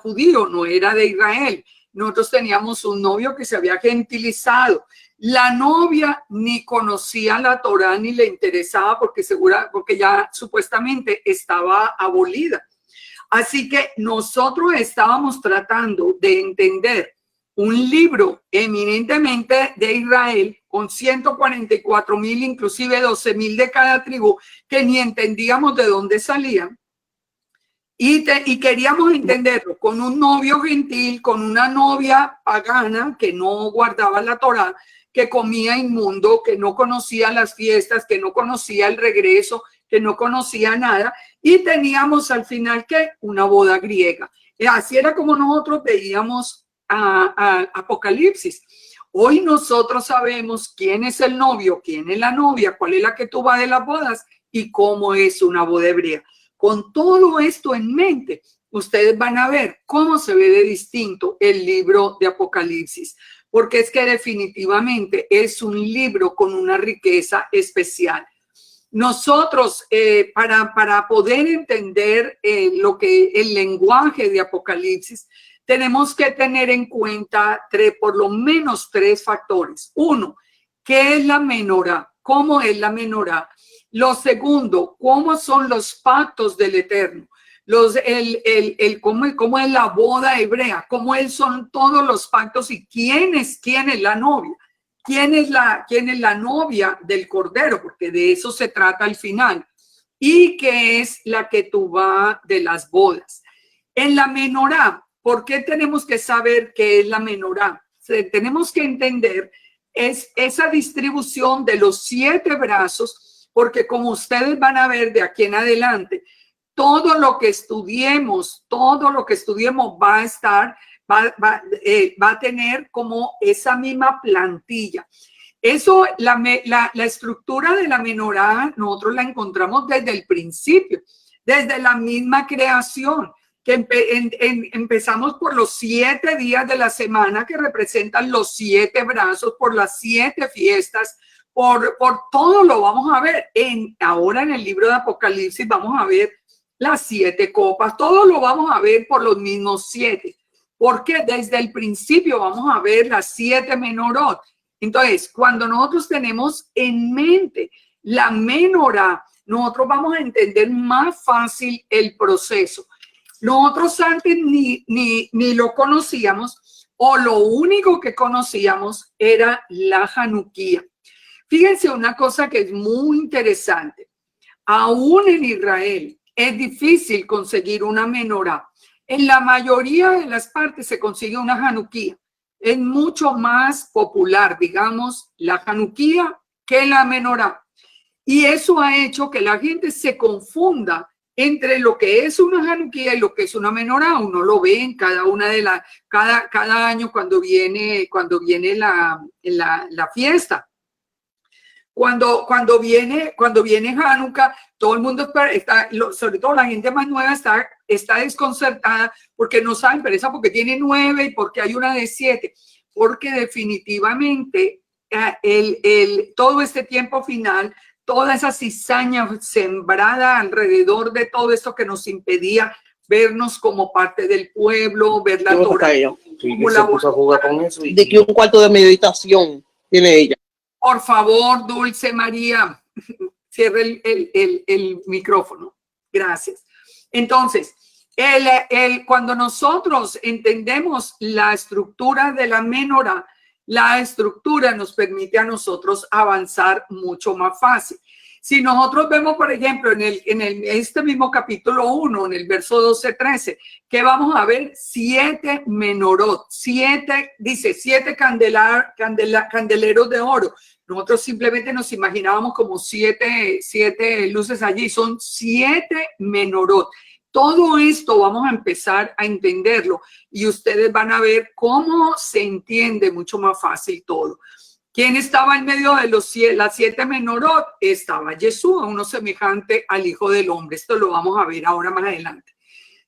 judío, no era de Israel. Nosotros teníamos un novio que se había gentilizado. La novia ni conocía la Torá ni le interesaba porque ya supuestamente estaba abolida. Así que nosotros estábamos tratando de entender un libro eminentemente de Israel con 144,000, inclusive 12,000 de cada tribu, que ni entendíamos de dónde salían. Y queríamos entenderlo con un novio gentil, con una novia pagana que no guardaba la Torá, que comía inmundo, que no conocía las fiestas, que no conocía el regreso, que no conocía nada. Y teníamos al final, ¿qué? Una boda griega. Así era como nosotros veíamos a Apocalipsis. Hoy nosotros sabemos quién es el novio, quién es la novia, cuál es la ketubá de las bodas y cómo es una boda hebrea. Con todo esto en mente, ustedes van a ver cómo se ve de distinto el libro de Apocalipsis, porque es que definitivamente es un libro con una riqueza especial. Nosotros, para poder entender el lenguaje de Apocalipsis, tenemos que tener en cuenta por lo menos 3 factores. Uno, ¿qué es la menorá? ¿Cómo es la menorá? Lo segundo, ¿cómo son los pactos del Eterno? ¿Cómo es la boda hebrea? ¿Cómo son todos los pactos? ¿Y quién es la novia? ¿Quién es la novia del Cordero? Porque de eso se trata al final. ¿Y qué es la ketubá de las bodas? En la menorá, ¿por qué tenemos que saber qué es la menorá? Tenemos que entender esa distribución de los 7 brazos, porque como ustedes van a ver de aquí en adelante, todo lo que estudiemos va a tener como esa misma plantilla. Eso, la estructura de la menorá, nosotros la encontramos desde el principio, desde la misma creación, que empezamos por los 7 días de la semana que representan los 7 brazos, por las 7 fiestas, por todo lo vamos a ver. Ahora en el libro de Apocalipsis vamos a ver las 7 copas, todo lo vamos a ver por los mismos 7, porque desde el principio vamos a ver las 7 menorot. Entonces, cuando nosotros tenemos en mente la menorá, nosotros vamos a entender más fácil el proceso. Nosotros antes ni lo conocíamos, o lo único que conocíamos era la Hanukkah. Fíjense una cosa que es muy interesante. Aún en Israel es difícil conseguir una menorá. En la mayoría de las partes se consigue una Hanukkah. Es mucho más popular, digamos, la Hanukkah que la menorá. Y eso ha hecho que la gente se confunda entre lo que es una Hanukkah y lo que es una menorá. Uno lo ve en cada una de cada año cuando viene la fiesta. Cuando viene Hanukkah, todo el mundo está, sobre todo la gente más nueva, está desconcertada porque no saben, pero esa porque tiene 9 y porque hay una de 7, porque definitivamente todo este tiempo final, toda esa cizaña sembrada alrededor de todo esto que nos impedía vernos como parte del pueblo, ver la Torá. Sí, que se puso a jugar con eso. De que un cuarto de meditación tiene ella. Por favor, Dulce María, cierre el micrófono. Gracias. Entonces, cuando nosotros entendemos la estructura de la menorá, la estructura nos permite a nosotros avanzar mucho más fácil. Si nosotros vemos, por ejemplo, en este mismo capítulo 1, en el verso 12-13, que vamos a ver 7 menorot, 7 candeleros de oro. Nosotros simplemente nos imaginábamos como 7 luces allí, son 7 menorot. Todo esto vamos a empezar a entenderlo y ustedes van a ver cómo se entiende mucho más fácil todo. ¿Quién estaba en medio de las 7 menorot? Estaba Yeshua, uno semejante al Hijo del Hombre. Esto lo vamos a ver ahora más adelante.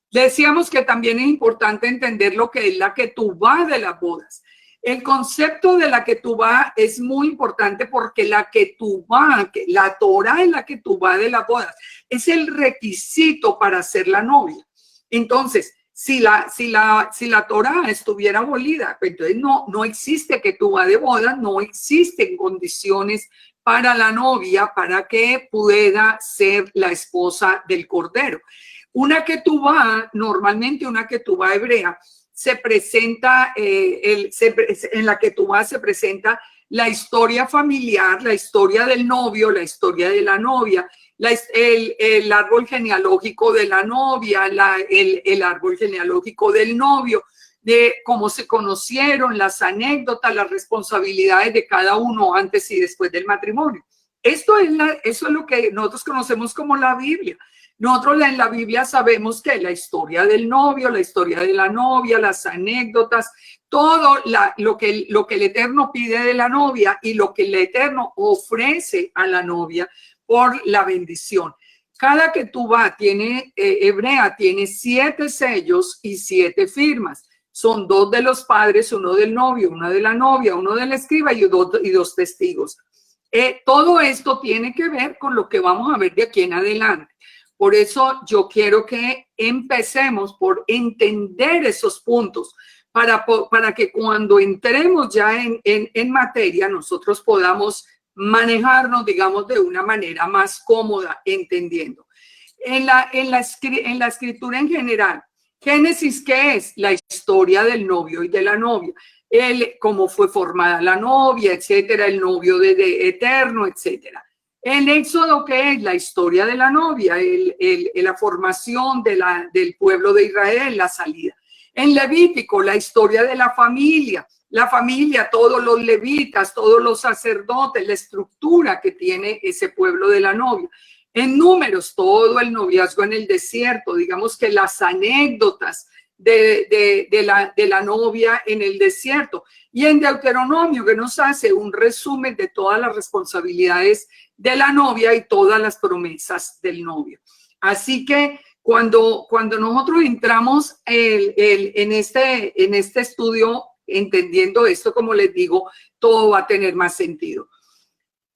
Decíamos que también es importante entender lo que es la ketubá de las bodas. El concepto de la ketubá es muy importante porque la ketubá, la Torá es la ketubá de las bodas, es el requisito para ser la novia. Entonces, si la Torá estuviera abolida, entonces no existe ketubá de bodas, no existen condiciones para la novia para que pueda ser la esposa del Cordero. Una ketubá, normalmente una ketubá hebrea, se presenta, en la ketubá se presenta la historia familiar, la historia del novio, la historia de la novia, el árbol genealógico de la novia, el árbol genealógico del novio, de cómo se conocieron, las anécdotas, las responsabilidades de cada uno antes y después del matrimonio. Eso es lo que nosotros conocemos como la Biblia. Nosotros en la Biblia sabemos que la historia del novio, la historia de la novia, las anécdotas, todo lo que el Eterno pide de la novia y lo que el Eterno ofrece a la novia por la bendición. Cada ketubá hebrea tiene 7 sellos y 7 firmas. Son 2 de los padres, 1 del novio, 1 de la novia, 1 del escriba y 2 testigos. Todo esto tiene que ver con lo que vamos a ver de aquí en adelante. Por eso yo quiero que empecemos por entender esos puntos para que cuando entremos ya en materia nosotros podamos manejarnos, digamos, de una manera más cómoda, entendiendo. En la escritura en general, Génesis, ¿qué es? La historia del novio y de la novia. Cómo fue formada la novia, etcétera, el novio de eterno, etcétera. En Éxodo, ¿qué es? La historia de la novia, la formación del pueblo de Israel, la salida. En Levítico, la historia de la familia, todos los levitas, todos los sacerdotes, la estructura que tiene ese pueblo de la novia. En Números, todo el noviazgo en el desierto, digamos que las anécdotas de la novia en el desierto. Y en Deuteronomio, que nos hace un resumen de todas las responsabilidades de la novia y todas las promesas del novio. Así que cuando nosotros entramos en este estudio, entendiendo esto, como les digo, todo va a tener más sentido.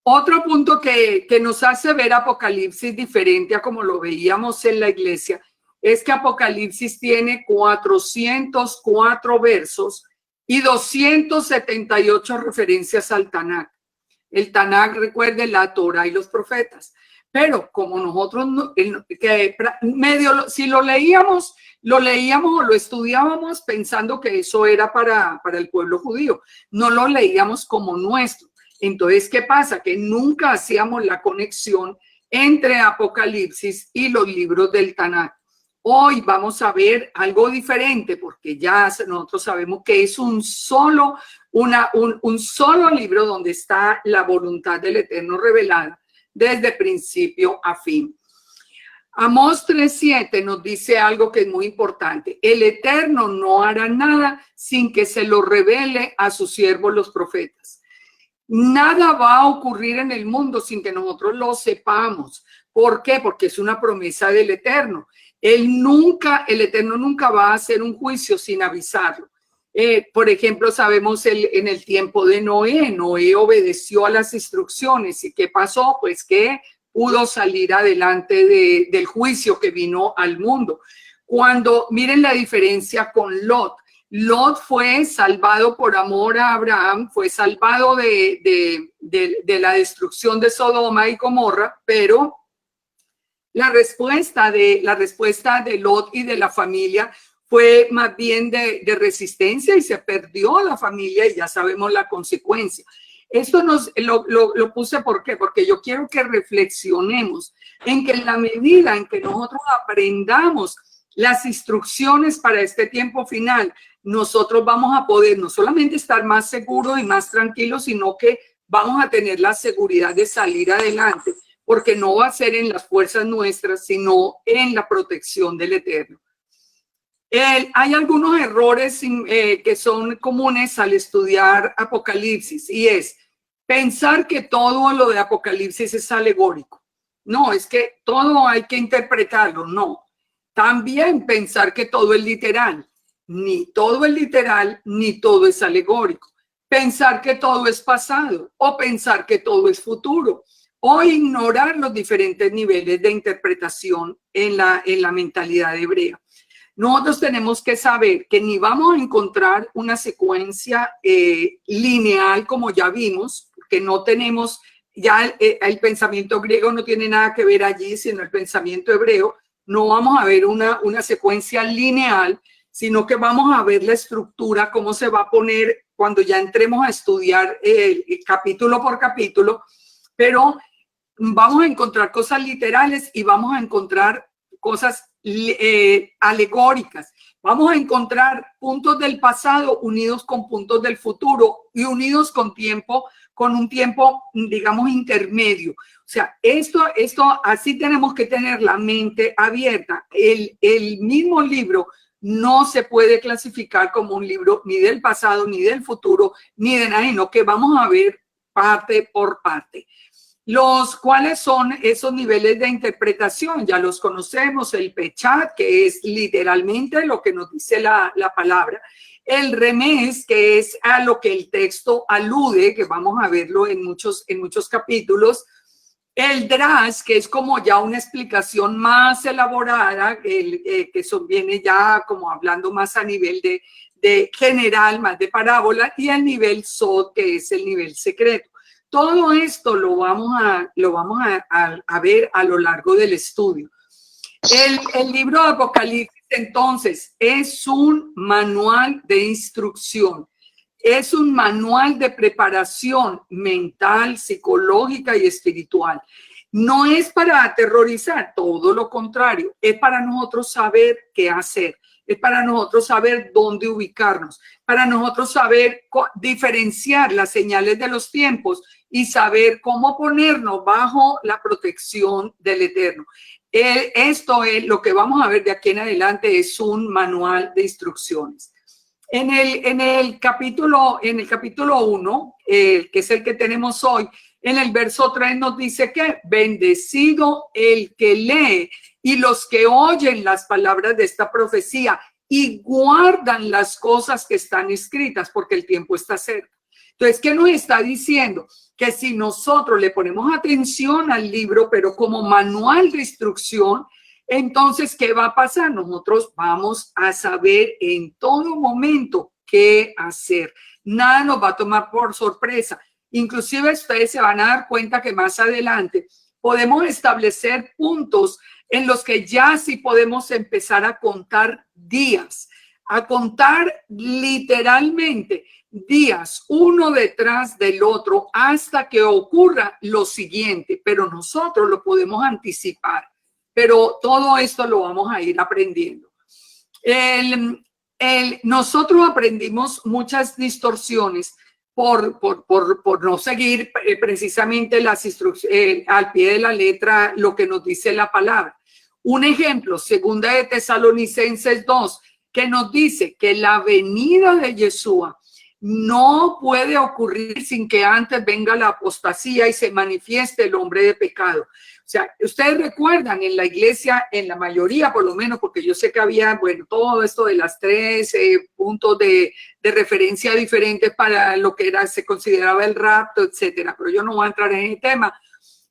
Otro punto que nos hace ver Apocalipsis diferente a como lo veíamos en la iglesia es que Apocalipsis tiene 404 versos y 278 referencias al Tanakh. El Tanakh, recuerde, la Torah y los profetas. Pero como nosotros, si lo leíamos o lo estudiábamos pensando que eso era para el pueblo judío. No lo leíamos como nuestro. Entonces, ¿qué pasa? Que nunca hacíamos la conexión entre Apocalipsis y los libros del Tanakh. Hoy vamos a ver algo diferente porque ya nosotros sabemos que es un solo libro donde está la voluntad del Eterno revelada desde principio a fin. Amós 3:7 nos dice algo que es muy importante. El Eterno no hará nada sin que se lo revele a sus siervos los profetas. Nada va a ocurrir en el mundo sin que nosotros lo sepamos. ¿Por qué? Porque es una promesa del Eterno. El Eterno nunca va a hacer un juicio sin avisarlo. Por ejemplo, sabemos en el tiempo de Noé obedeció a las instrucciones. ¿Y qué pasó? Pues que pudo salir adelante del juicio que vino al mundo. Miren la diferencia con Lot. Lot fue salvado por amor a Abraham, fue salvado de la destrucción de Sodoma y Gomorra, pero la respuesta de Lot y de la familia fue más bien de resistencia y se perdió la familia y ya sabemos la consecuencia. Esto lo puse ¿por qué? Porque yo quiero que reflexionemos en que en la medida en que nosotros aprendamos las instrucciones para este tiempo final, nosotros vamos a poder no solamente estar más seguros y más tranquilos, sino que vamos a tener la seguridad de salir adelante, porque no va a ser en las fuerzas nuestras, sino en la protección del Eterno. Hay algunos errores que son comunes al estudiar Apocalipsis y es pensar que todo lo de Apocalipsis es alegórico. No, es que todo hay que interpretarlo, no. También pensar que todo es literal. Ni todo es literal, ni todo es alegórico. Pensar que todo es pasado o pensar que todo es futuro o ignorar los diferentes niveles de interpretación en la mentalidad hebrea. Nosotros tenemos que saber que ni vamos a encontrar una secuencia lineal como ya vimos, porque no tenemos, ya el pensamiento griego no tiene nada que ver allí, sino el pensamiento hebreo. No vamos a ver una secuencia lineal, sino que vamos a ver la estructura, cómo se va a poner cuando ya entremos a estudiar capítulo por capítulo, pero vamos a encontrar cosas literales y vamos a encontrar cosas alegóricas. Vamos a encontrar puntos del pasado unidos con puntos del futuro y unidos con un tiempo, digamos, intermedio. O sea, esto así tenemos que tener la mente abierta. El mismo libro no se puede clasificar como un libro ni del pasado, ni del futuro, ni de nada, sino que vamos a ver parte por parte. ¿Cuáles son esos niveles de interpretación? Ya los conocemos, el Pechat, que es literalmente lo que nos dice la palabra, el Remés, que es a lo que el texto alude, que vamos a verlo en muchos capítulos, el Drash, que es como ya una explicación más elaborada, que viene ya como hablando más a nivel de general, más de parábola, y el nivel Sod, que es el nivel secreto. Todo esto lo vamos a ver a lo largo del estudio. El libro de Apocalipsis, entonces, es un manual de instrucción, es un manual de preparación mental, psicológica y espiritual. No es para aterrorizar, todo lo contrario, es para nosotros saber qué hacer. Es para nosotros saber dónde ubicarnos, para nosotros saber diferenciar las señales de los tiempos y saber cómo ponernos bajo la protección del Eterno. Esto es lo que vamos a ver de aquí en adelante, es un manual de instrucciones. En el capítulo 1, que es el que tenemos hoy, en el verso 3 nos dice que bendecido el que lee y los que oyen las palabras de esta profecía y guardan las cosas que están escritas, porque el tiempo está cerca. Entonces, ¿qué nos está diciendo? Que si nosotros le ponemos atención al libro, pero como manual de instrucción, entonces, ¿qué va a pasar? Nosotros vamos a saber en todo momento qué hacer. Nada nos va a tomar por sorpresa. Inclusive ustedes se van a dar cuenta que más adelante podemos establecer puntos en los que ya sí podemos empezar a contar días, a contar literalmente días uno detrás del otro hasta que ocurra lo siguiente, pero nosotros lo podemos anticipar. Pero todo esto lo vamos a ir aprendiendo. Nosotros aprendimos muchas distorsiones por no seguir precisamente las instrucciones al pie de la letra lo que nos dice la palabra. Un ejemplo, 2 de Tesalonicenses 2, que nos dice que la venida de Yeshua no puede ocurrir sin que antes venga la apostasía y se manifieste el hombre de pecado. O sea, ustedes recuerdan en la iglesia, en la mayoría por lo menos, porque yo sé que había, bueno, todo esto de las 3 puntos de referencia diferentes para lo que se consideraba el rapto, etcétera. Pero yo no voy a entrar en el tema.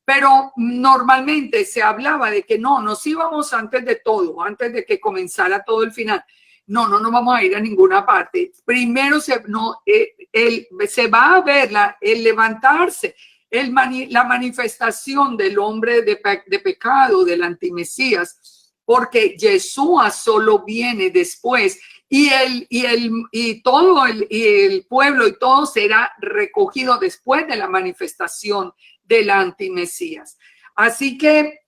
Pero normalmente se hablaba de que no, nos íbamos antes de todo, antes de que comenzara todo el final. No vamos a ir a ninguna parte. Primero se va a ver el levantarse, la manifestación del hombre de pecado, del antimesías, porque Yeshua solo viene después y todo el pueblo y todo será recogido después de la manifestación del antimesías. Así que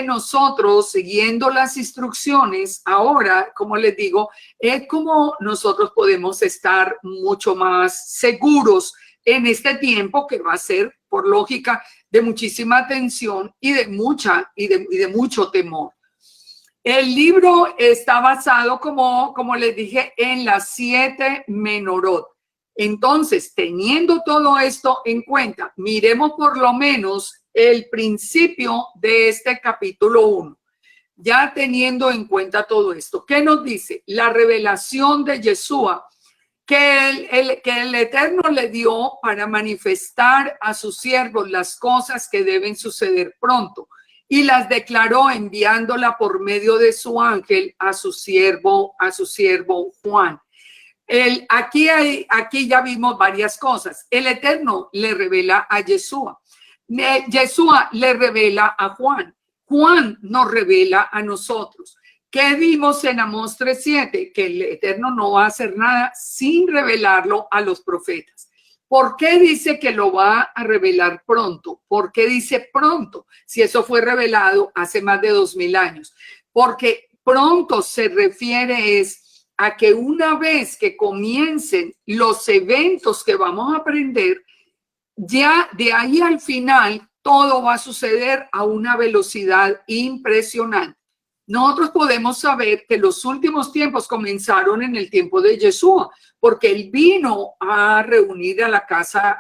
nosotros, siguiendo las instrucciones, ahora, como les digo, es como nosotros podemos estar mucho más seguros en este tiempo que va a ser, por lógica, de muchísima atención y de mucho temor. El libro está basado, como les dije, en las 7 menorot. Entonces, teniendo todo esto en cuenta, miremos por lo menos el principio de este capítulo 1. Ya teniendo en cuenta todo esto, ¿qué nos dice? La revelación de Yeshua que el Eterno le dio para manifestar a sus siervos las cosas que deben suceder pronto y las declaró enviándola por medio de su ángel a su siervo Juan. Aquí ya vimos varias cosas. El Eterno le revela a Yeshua. Yeshua le revela a Juan. Juan nos revela a nosotros. ¿Qué vimos en Amós 3:7? Que el Eterno no va a hacer nada sin revelarlo a los profetas. ¿Por qué dice que lo va a revelar pronto? ¿Por qué dice pronto? Si eso fue revelado hace más de 2000 años. Porque pronto se refiere a que una vez que comiencen los eventos que vamos a aprender, ya de ahí al final todo va a suceder a una velocidad impresionante. Nosotros podemos saber que los últimos tiempos comenzaron en el tiempo de Yeshua, porque él vino a reunir a la casa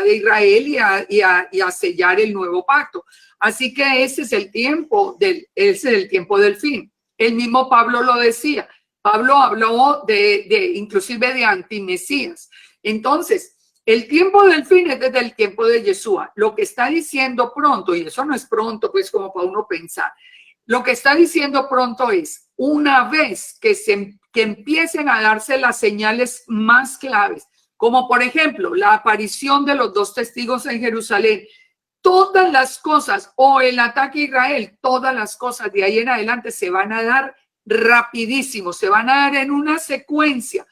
de Israel y a sellar el nuevo pacto. Así que ese es el tiempo del fin. El mismo Pablo lo decía. Pablo habló inclusive de antimesías. Entonces, el tiempo del fin es desde el tiempo de Yeshua. Lo que está diciendo pronto, y eso no es pronto, pues como para uno pensar, lo que está diciendo pronto es, una vez que empiecen a darse las señales más claves, como por ejemplo la aparición de los 2 testigos en Jerusalén, todas las cosas, o el ataque a Israel, todas las cosas de ahí en adelante se van a dar rapidísimo, se van a dar en una secuencia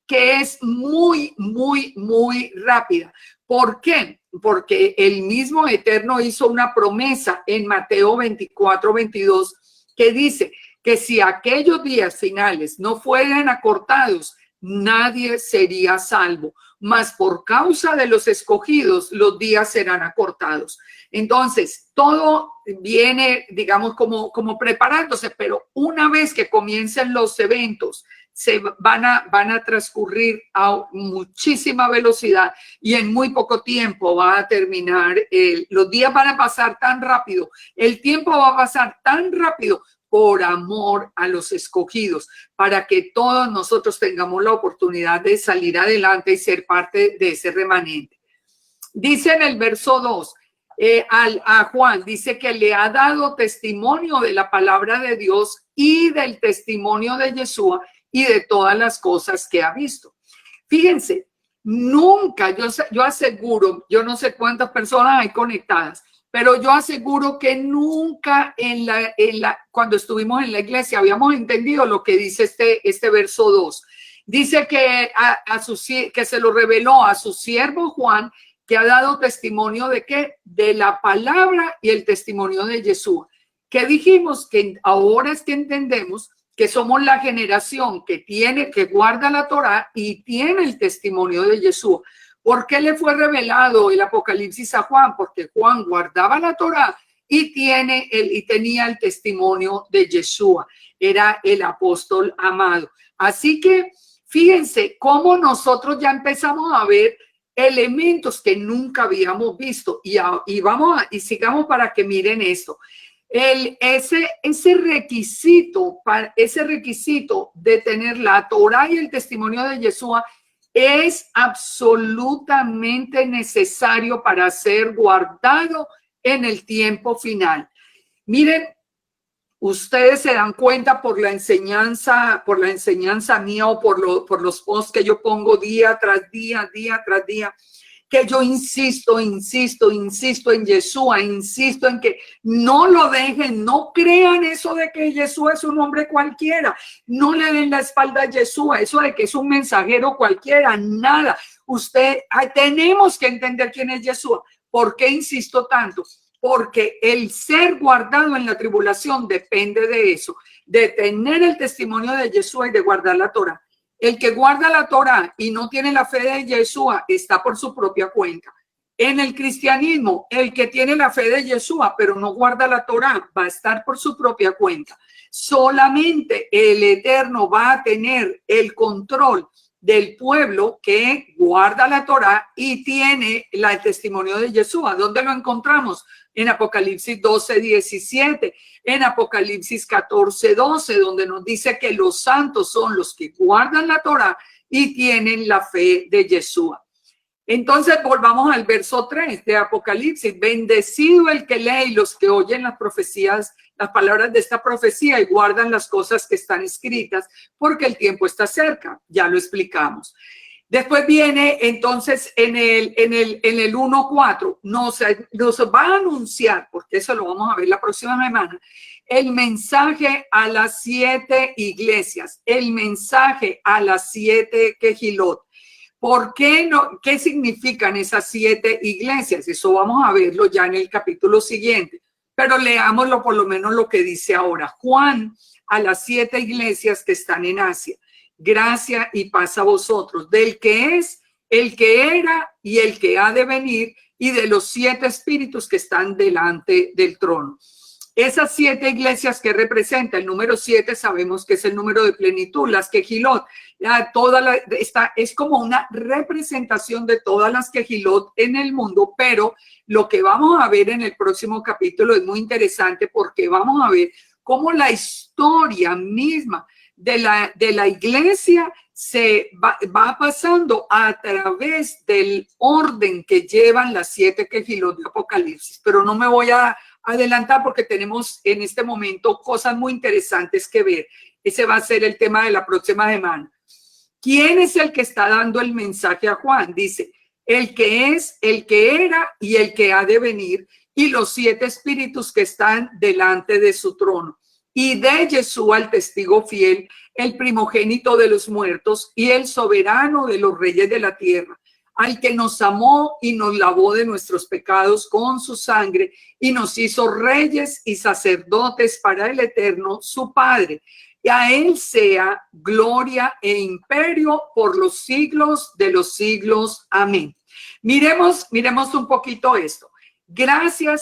que es muy, muy, muy rápida. ¿Por qué? Porque el mismo Eterno hizo una promesa en Mateo 24:22 que dice que si aquellos días finales no fueran acortados, nadie sería salvo, mas por causa de los escogidos, los días serán acortados. Entonces, todo viene, digamos, como preparándose, pero una vez que comiencen los eventos, se van a transcurrir a muchísima velocidad y en muy poco tiempo va a terminar. Los días van a pasar tan rápido, el tiempo va a pasar tan rápido por amor a los escogidos, para que todos nosotros tengamos la oportunidad de salir adelante y ser parte de ese remanente. Dice en el verso 2, a Juan, dice que le ha dado testimonio de la palabra de Dios y del testimonio de Yeshua y de todas las cosas que ha visto. Fíjense, nunca, yo aseguro, yo no sé cuántas personas hay conectadas, pero yo aseguro que nunca cuando estuvimos en la iglesia habíamos entendido lo que dice este verso 2. Dice que se lo reveló a su siervo Juan, que ha dado testimonio de ¿qué? De la palabra y el testimonio de Yeshua. Que dijimos que ahora es que entendemos que somos la generación que guarda la Torá y tiene el testimonio de Yeshua. ¿Por qué le fue revelado el Apocalipsis a Juan? Porque Juan guardaba la Torá y tenía el testimonio de Yeshua. Era el apóstol amado. Así que fíjense cómo nosotros ya empezamos a ver elementos que nunca habíamos visto y sigamos para que miren esto. Ese requisito de tener la Torá y el testimonio de Yeshua es absolutamente necesario para ser guardado en el tiempo final. Miren, ustedes se dan cuenta por la enseñanza mía o por los posts que yo pongo día tras día, que yo insisto en Yeshua, insisto en que no lo dejen, no crean eso de que Yeshua es un hombre cualquiera, no le den la espalda a Yeshua, eso de que es un mensajero cualquiera, nada. Tenemos que entender quién es Yeshua. ¿Por qué insisto tanto? Porque el ser guardado en la tribulación depende de eso, de tener el testimonio de Yeshua y de guardar la Torá. El que guarda la Torá y no tiene la fe de Yeshua está por su propia cuenta. En el cristianismo, el que tiene la fe de Yeshua pero no guarda la Torá va a estar por su propia cuenta. Solamente el Eterno va a tener el control del pueblo que guarda la Torá y tiene el testimonio de Yeshua. ¿Dónde lo encontramos? En Apocalipsis 12:17, en Apocalipsis 14:12, donde nos dice que los santos son los que guardan la Torá y tienen la fe de Yeshua. Entonces volvamos al verso 3 de Apocalipsis. Bendecido el que lee y los que oyen las profecías, las palabras de esta profecía y guardan las cosas que están escritas, porque el tiempo está cerca. Ya lo explicamos. Después viene entonces en el 1:4, nos va a anunciar, porque eso lo vamos a ver la próxima semana, el mensaje a las 7 iglesias, el mensaje a las 7 Kehilot. ¿Por qué no? ¿Qué significan esas 7 iglesias? Eso vamos a verlo ya en el capítulo siguiente, pero leámoslo por lo menos lo que dice ahora. Juan a las 7 iglesias que están en Asia. Gracia y paz a vosotros, del que es, el que era y el que ha de venir, y de los 7 espíritus que están delante del trono. Esas 7 iglesias que representa el número 7, sabemos que es el número de plenitud, las Kehilot. Es como una representación de todas las Kehilot en el mundo, pero lo que vamos a ver en el próximo capítulo es muy interesante porque vamos a ver cómo la historia misma de la iglesia se va pasando a través del orden que llevan las 7 Kehilot de Apocalipsis. Pero no me voy a adelantar porque tenemos en este momento cosas muy interesantes que ver. Ese va a ser el tema de la próxima semana. ¿Quién es el que está dando el mensaje a Juan? Dice, el que es, el que era y el que ha de venir, y los 7 espíritus que están delante de su trono. Y de Yeshua, el testigo fiel, el primogénito de los muertos y el soberano de los reyes de la tierra, al que nos amó y nos lavó de nuestros pecados con su sangre y nos hizo reyes y sacerdotes para el Eterno, su Padre. Y a él sea gloria e imperio por los siglos de los siglos. Amén. Miremos un poquito esto. Gracia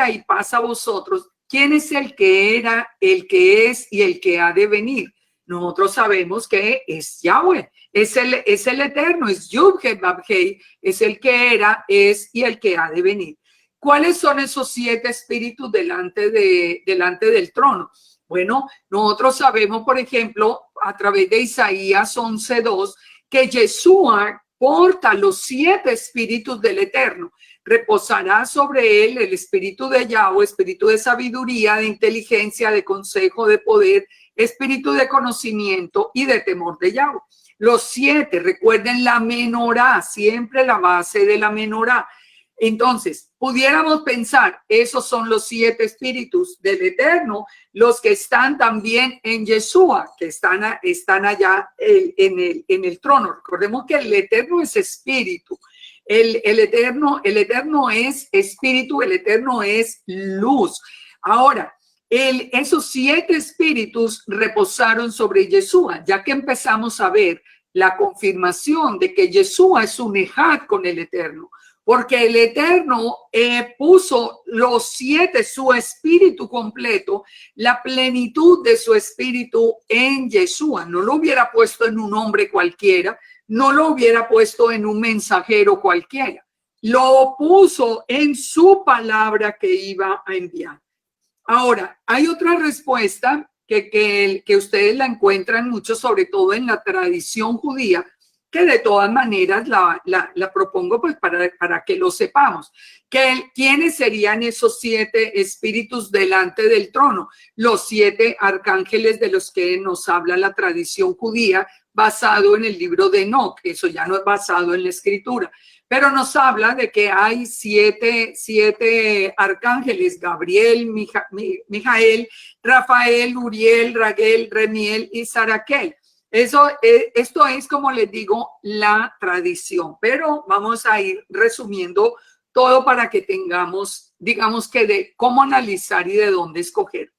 y paz a vosotros. ¿Quién es el que era, el que es y el que ha de venir? Nosotros sabemos que es Yahweh, es el Eterno, es Yud-Heh-Vav-Heh, es el que era, es y el que ha de venir. ¿Cuáles son esos 7 espíritus delante del trono? Bueno, nosotros sabemos, por ejemplo, a través de Isaías 11:2, que Yeshua porta los 7 espíritus del Eterno. Reposará sobre él el espíritu de Yahweh, espíritu de sabiduría, de inteligencia, de consejo, de poder, espíritu de conocimiento y de temor de Yahweh. Los 7, recuerden la menorá, siempre la base de la menorá. Entonces, pudiéramos pensar, esos son los 7 espíritus del Eterno, los que están también en Yeshua, que están allá en el trono. Recordemos que el Eterno es espíritu. El eterno es espíritu, el Eterno es luz. Ahora, esos 7 espíritus reposaron sobre Yeshua, ya que empezamos a ver la confirmación de que Yeshua es un ejad con el Eterno, porque el Eterno puso los 7, su espíritu completo, la plenitud de su espíritu en Yeshua. No lo hubiera puesto en un hombre cualquiera, no lo hubiera puesto en un mensajero cualquiera. Lo puso en su palabra que iba a enviar. Ahora, hay otra respuesta que ustedes la encuentran mucho, sobre todo en la tradición judía, que de todas maneras la propongo pues para que lo sepamos. ¿Quiénes serían esos 7 espíritus delante del trono? Los 7 arcángeles de los que nos habla la tradición judía, basado en el libro de Enoc. Eso ya no es basado en la escritura, pero nos habla de que hay 7 arcángeles: Gabriel, Mijael, Rafael, Uriel, Raguel, Remiel y Saraquel. Esto es, como les digo, la tradición, pero vamos a ir resumiendo todo para que tengamos, digamos, que de cómo analizar y de dónde escoger.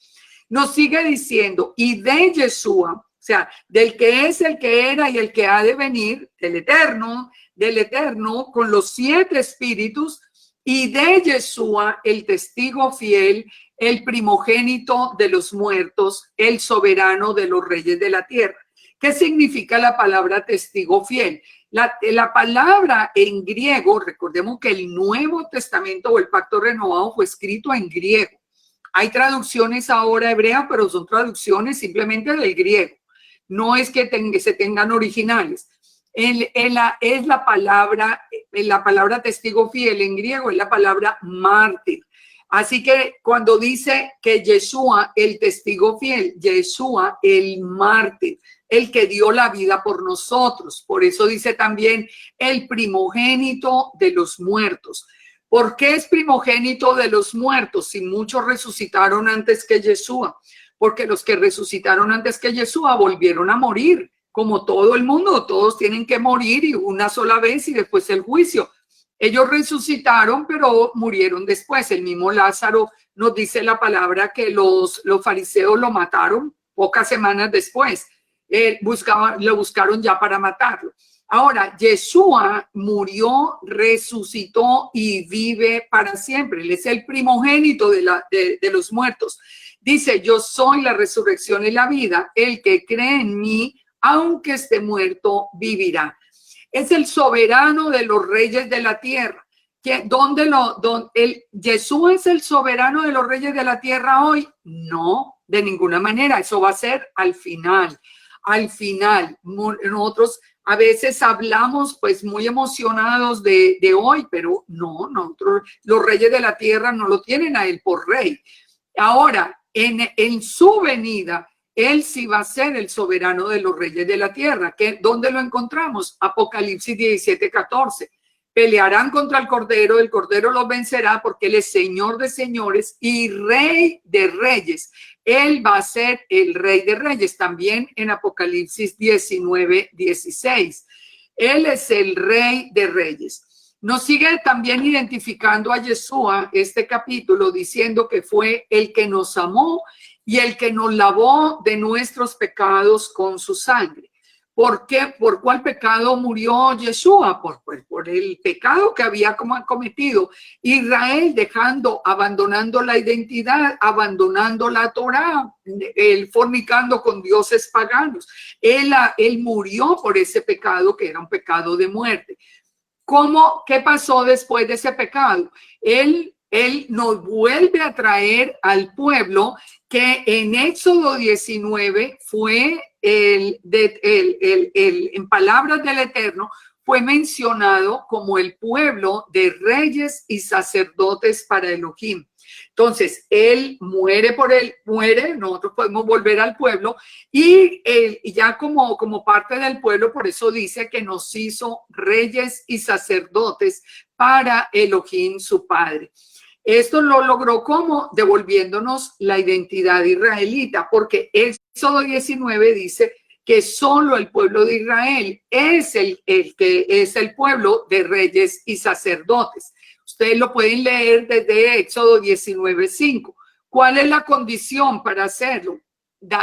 Nos sigue diciendo, y de Yeshua, o sea, del que es, el que era y el que ha de venir, del Eterno, con los 7 espíritus, y de Yeshua, el testigo fiel, el primogénito de los muertos, el soberano de los reyes de la tierra. ¿Qué significa la palabra testigo fiel? La palabra en griego, recordemos que el Nuevo Testamento o el Pacto Renovado fue escrito en griego. Hay traducciones ahora hebreas, pero son traducciones simplemente del griego. No es que se tengan originales. Es la palabra testigo fiel en griego, es la palabra mártir. Así que cuando dice que Yeshua, el testigo fiel, Yeshua, el mártir, el que dio la vida por nosotros. Por eso dice también el primogénito de los muertos. ¿Por qué es primogénito de los muertos si muchos resucitaron antes que Yeshua? Porque los que resucitaron antes que Yeshua volvieron a morir, como todo el mundo. Todos tienen que morir, y una sola vez, y después el juicio. Ellos resucitaron, pero murieron después. El mismo Lázaro, nos dice la palabra que los fariseos lo mataron pocas semanas después. Lo buscaron ya para matarlo. Ahora, Yeshua murió, resucitó y vive para siempre. Él es el primogénito de los muertos. Dice, yo soy la resurrección y la vida. El que cree en mí, aunque esté muerto, vivirá. Es el soberano de los reyes de la tierra. ¿Yeshua es el soberano de los reyes de la tierra hoy? No, de ninguna manera. Eso va a ser al final. Al final, nosotros a veces hablamos pues muy emocionados de hoy, pero no, nosotros, los reyes de la tierra no lo tienen a él por rey. Ahora, en su venida, él sí va a ser el soberano de los reyes de la tierra. ¿Dónde lo encontramos? Apocalipsis 17:14. Pelearán contra el Cordero los vencerá, porque él es Señor de señores y Rey de reyes. Él va a ser el Rey de reyes, también en Apocalipsis 19:16. Él es el Rey de reyes. Nos sigue también identificando a Yeshua este capítulo, diciendo que fue el que nos amó y el que nos lavó de nuestros pecados con su sangre. ¿Por qué? ¿Por cuál pecado murió Yeshua? Por el pecado que había cometido Israel, abandonando la identidad, abandonando la Torá, fornicando con dioses paganos. Él murió por ese pecado, que era un pecado de muerte. ¿Qué pasó después de ese pecado? Él Él nos vuelve a traer al pueblo que en Éxodo 19 fue en palabras del Eterno, fue mencionado como el pueblo de reyes y sacerdotes para Elohim. Entonces, él muere nosotros podemos volver al pueblo y ya como parte del pueblo, por eso dice que nos hizo reyes y sacerdotes para Elohim, su Padre. Esto lo logró como devolviéndonos la identidad israelita, porque Éxodo 19 dice que solo el pueblo de Israel es el que es el pueblo de reyes y sacerdotes. Ustedes lo pueden leer desde Éxodo 19:5. ¿Cuál es la condición para hacerlo?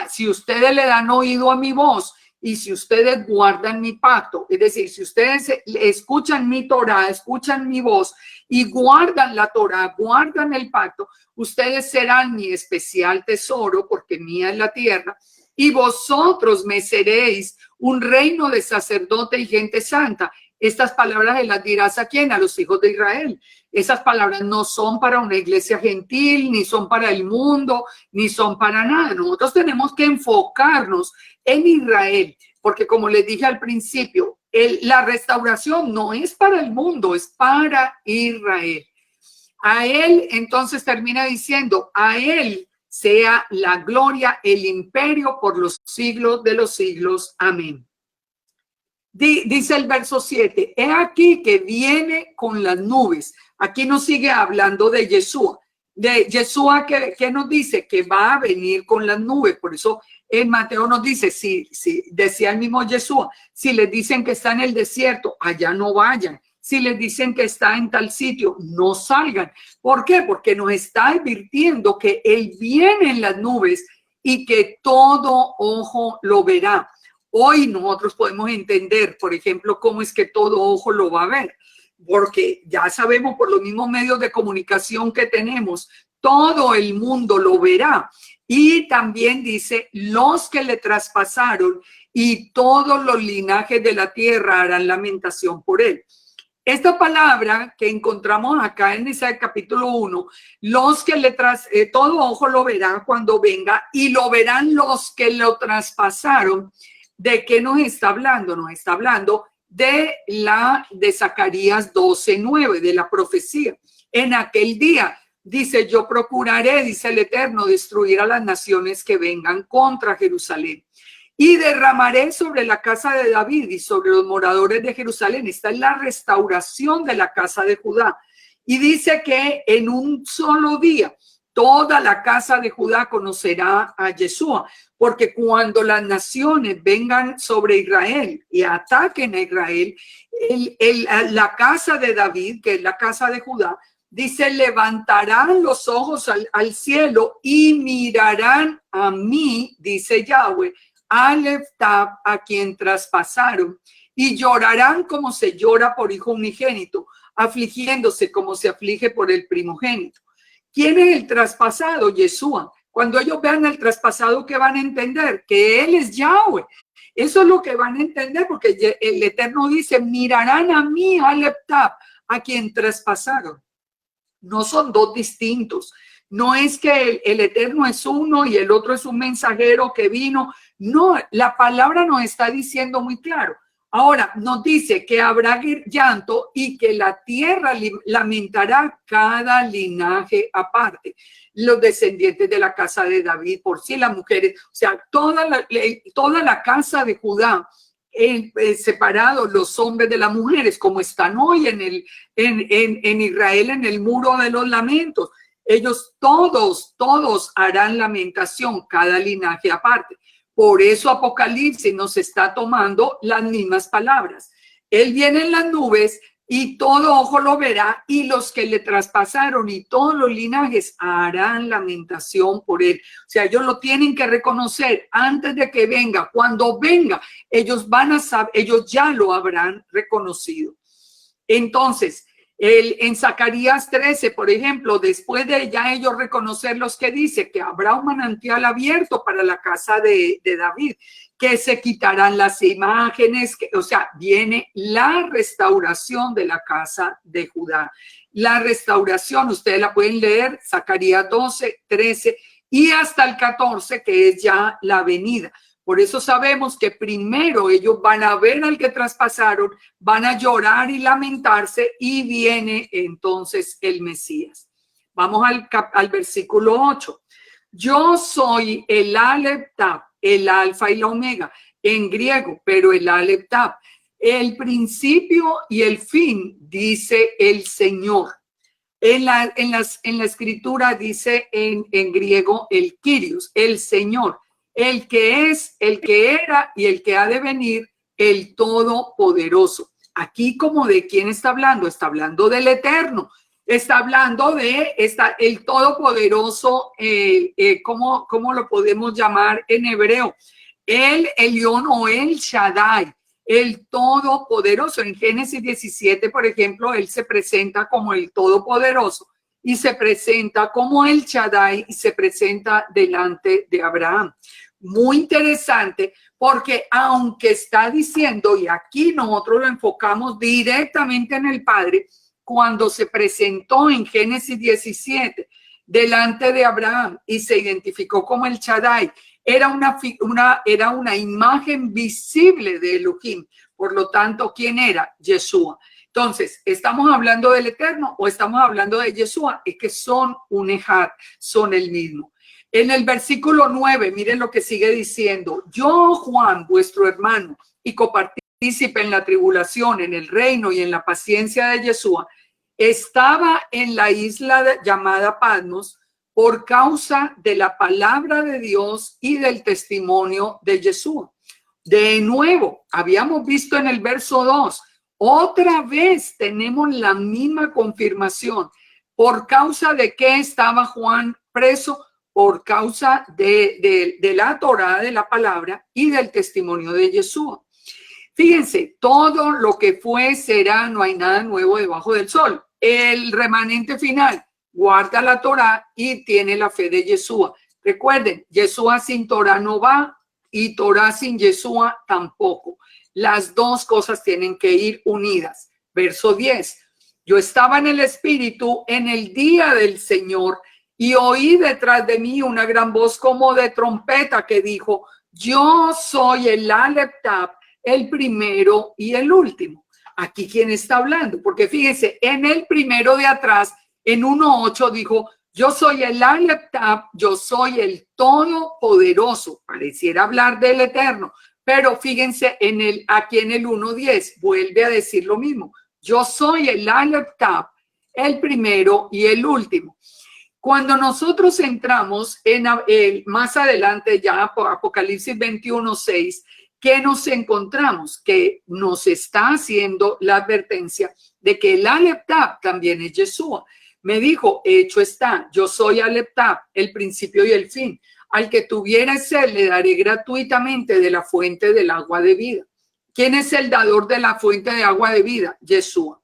Si ustedes le dan oído a mi voz y si ustedes guardan mi pacto, es decir, si ustedes escuchan mi Torah, escuchan mi voz y guardan la Torah, guardan el pacto, ustedes serán mi especial tesoro, porque mía es la tierra, y vosotros me seréis un reino de sacerdote y gente santa. Estas palabras se las dirás a quién, a los hijos de Israel. Esas palabras no son para una iglesia gentil, ni son para el mundo, ni son para nada. Nosotros tenemos que enfocarnos en Israel, porque como les dije al principio, la restauración no es para el mundo, es para Israel. A él, entonces termina diciendo, a él sea la gloria, el imperio por los siglos de los siglos. Amén. Dice el verso 7, he aquí que viene con las nubes. Aquí nos sigue hablando de Yeshua. De Yeshua que nos dice que va a venir con las nubes. Por eso en Mateo nos dice, si decía el mismo Yeshua, si les dicen que está en el desierto, allá no vayan. Si les dicen que está en tal sitio, no salgan. ¿Por qué? Porque nos está advirtiendo que Él viene en las nubes y que todo ojo lo verá. Hoy nosotros podemos entender, por ejemplo, cómo es que todo ojo lo va a ver, porque ya sabemos por los mismos medios de comunicación que tenemos, todo el mundo lo verá. Y también dice, los que le traspasaron y todos los linajes de la tierra harán lamentación por él. Esta palabra que encontramos acá en ese capítulo 1, los que todo ojo lo verá cuando venga y lo verán los que lo traspasaron. ¿De qué nos está hablando? Nos está hablando de Zacarías 12:9, de la profecía. En aquel día, dice, yo procuraré, dice el Eterno, destruir a las naciones que vengan contra Jerusalén. Y derramaré sobre la casa de David y sobre los moradores de Jerusalén. Esta es la restauración de la casa de Judá. Y dice que en un solo día toda la casa de Judá conocerá a Yeshua, porque cuando las naciones vengan sobre Israel y ataquen a Israel, la casa de David, que es la casa de Judá, dice, levantarán los ojos al cielo y mirarán a mí, dice Yahweh, Aleph Tab, a quien traspasaron, y llorarán como se llora por hijo unigénito, afligiéndose como se aflige por el primogénito. ¿Quién es el traspasado? Yeshua. Cuando ellos vean el traspasado, ¿qué van a entender? Que él es Yahweh. Eso es lo que van a entender, porque el Eterno dice, mirarán a mí, Aleph Tab, a quien traspasaron. No son dos distintos. No es que el Eterno es uno y el otro es un mensajero que vino. No, la palabra nos está diciendo muy claro. Ahora nos dice que habrá llanto y que la tierra lamentará cada linaje aparte. Los descendientes de la casa de David, por sí las mujeres, o sea, toda la casa de Judá, separados los hombres de las mujeres, como están hoy en Israel, en el muro de los lamentos. Ellos todos harán lamentación, cada linaje aparte. Por eso Apocalipsis nos está tomando las mismas palabras. Él viene en las nubes y todo ojo lo verá, y los que le traspasaron y todos los linajes harán lamentación por él. O sea, ellos lo tienen que reconocer antes de que venga. Cuando venga, ellos van a saber, ellos ya lo habrán reconocido. Entonces, en Zacarías 13, por ejemplo, después de ya ellos reconocer los que dice que habrá un manantial abierto para la casa de David, que se quitarán las imágenes, o sea, viene la restauración de la casa de Judá. la restauración. Ustedes la pueden leer, Zacarías 12, 13 y hasta el 14, que es ya la venida. Por eso sabemos que primero ellos van a ver al que traspasaron, van a llorar y lamentarse, y viene entonces el Mesías. Vamos al versículo 8. Yo soy el Aleph Taf, el alfa y la omega, en griego, pero el Aleph Taf, el principio y el fin, dice el Señor. En la escritura dice en griego el Kyrios, el Señor, el que es, el que era y el que ha de venir, el Todopoderoso. Aquí, como de quién está hablando del Eterno, está hablando de el Todopoderoso. ¿Cómo lo podemos llamar en hebreo? El Elión o el Shaddai, el Todopoderoso. En Génesis 17, por ejemplo, él se presenta como el Todopoderoso y se presenta como el Shaddai y se presenta delante de Abraham. Muy interesante, porque aunque está diciendo, y aquí nosotros lo enfocamos directamente en el Padre, cuando se presentó en Génesis 17 delante de Abraham y se identificó como el Shaddai, era una imagen visible de Elohim. Por lo tanto, ¿quién era? Yeshua. Entonces, ¿estamos hablando del Eterno o estamos hablando de Yeshua? Es que son un ejad, son el mismo. En el versículo 9, miren lo que sigue diciendo. Yo, Juan, vuestro hermano, y copartícipe en la tribulación, en el reino y en la paciencia de Yeshua, estaba en la isla llamada Patmos por causa de la palabra de Dios y del testimonio de Yeshua. De nuevo, habíamos visto en el verso 2, otra vez tenemos la misma confirmación. ¿Por causa de qué estaba Juan preso? Por causa de la Torá, de la palabra y del testimonio de Yeshua. Fíjense, todo lo que fue será, no hay nada nuevo debajo del sol. El remanente final guarda la Torá y tiene la fe de Yeshua. Recuerden, Yeshua sin Torá no va y Torá sin Yeshua tampoco. Las dos cosas tienen que ir unidas. Verso 10. Yo estaba en el Espíritu en el día del Señor y oí detrás de mí una gran voz como de trompeta que dijo, yo soy el Aleph Taf, el primero y el último. Aquí, ¿quién está hablando? Porque fíjense, en el primero de atrás, en 1.8 dijo, yo soy el Aleph Taf, yo soy el Todopoderoso. Pareciera hablar del Eterno, pero fíjense, aquí en el 1.10 vuelve a decir lo mismo. Yo soy el Aleph Taf, el primero y el último. Cuando nosotros entramos más adelante, ya por Apocalipsis 21.6, ¿qué nos encontramos? Que nos está haciendo la advertencia de que el Aleph Taf también es Yeshua. Me dijo, hecho está, yo soy Aleph Taf, el principio y el fin. Al que tuviera sed le daré gratuitamente de la fuente del agua de vida. ¿Quién es el dador de la fuente de agua de vida? Yeshua.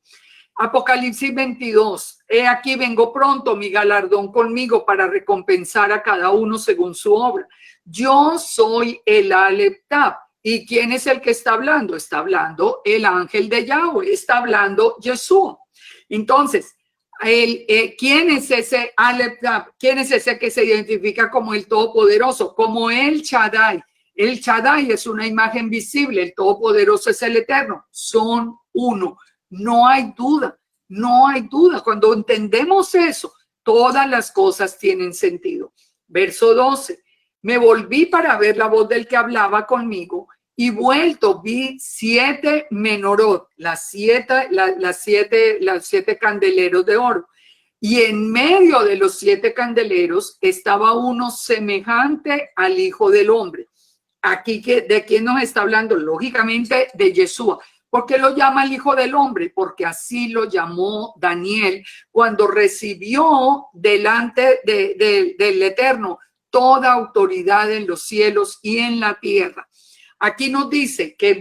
Apocalipsis 22, he aquí vengo pronto, mi galardón conmigo para recompensar a cada uno según su obra. Yo soy el Aleph Taf. ¿Y quién es el que está hablando? Está hablando el ángel de Yahweh, está hablando Yeshua. Entonces, ¿quién es ese Aleph Taf? ¿Quién es ese que se identifica como el Todopoderoso? Como el Shaddai. El Shaddai es una imagen visible, el Todopoderoso es el Eterno. Son uno. No hay duda, no hay duda. Cuando entendemos eso, todas las cosas tienen sentido. Verso 12. Me volví para ver la voz del que hablaba conmigo y vuelto vi 7 menorot, las siete candeleros de oro. Y en medio de los 7 candeleros estaba uno semejante al Hijo del Hombre. Aquí, ¿de quién nos está hablando? Lógicamente de Yeshua. ¿Por qué lo llama el Hijo del Hombre? Porque así lo llamó Daniel cuando recibió delante del Eterno toda autoridad en los cielos y en la tierra. Aquí nos dice que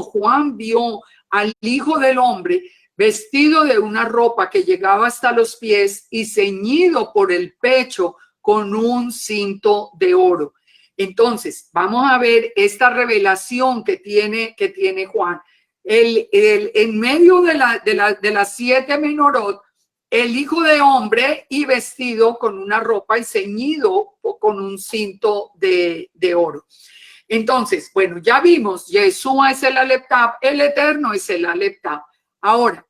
Juan vio al Hijo del Hombre vestido de una ropa que llegaba hasta los pies y ceñido por el pecho con un cinto de oro. Entonces, vamos a ver esta revelación que tiene Juan. En medio de las 7 menorot el Hijo de Hombre y vestido con una ropa y ceñido con un cinto de oro. Entonces, bueno, ya vimos, Yeshua es el Aleph Tav, el Eterno es el Aleph Tav. Ahora,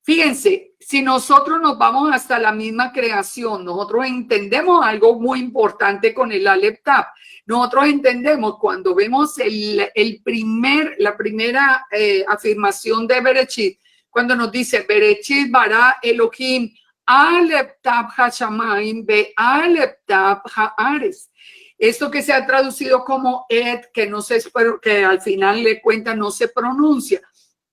fíjense, si nosotros nos vamos hasta la misma creación, nosotros entendemos algo muy importante con el Aleph Tav. Nosotros entendemos cuando vemos la primera afirmación de Bereshit, cuando nos dice Bereshit bara Elohim Aleph Tav hashamayim be Aleph Tav haaretz. Esto que se ha traducido como et, que al final le cuenta no se pronuncia,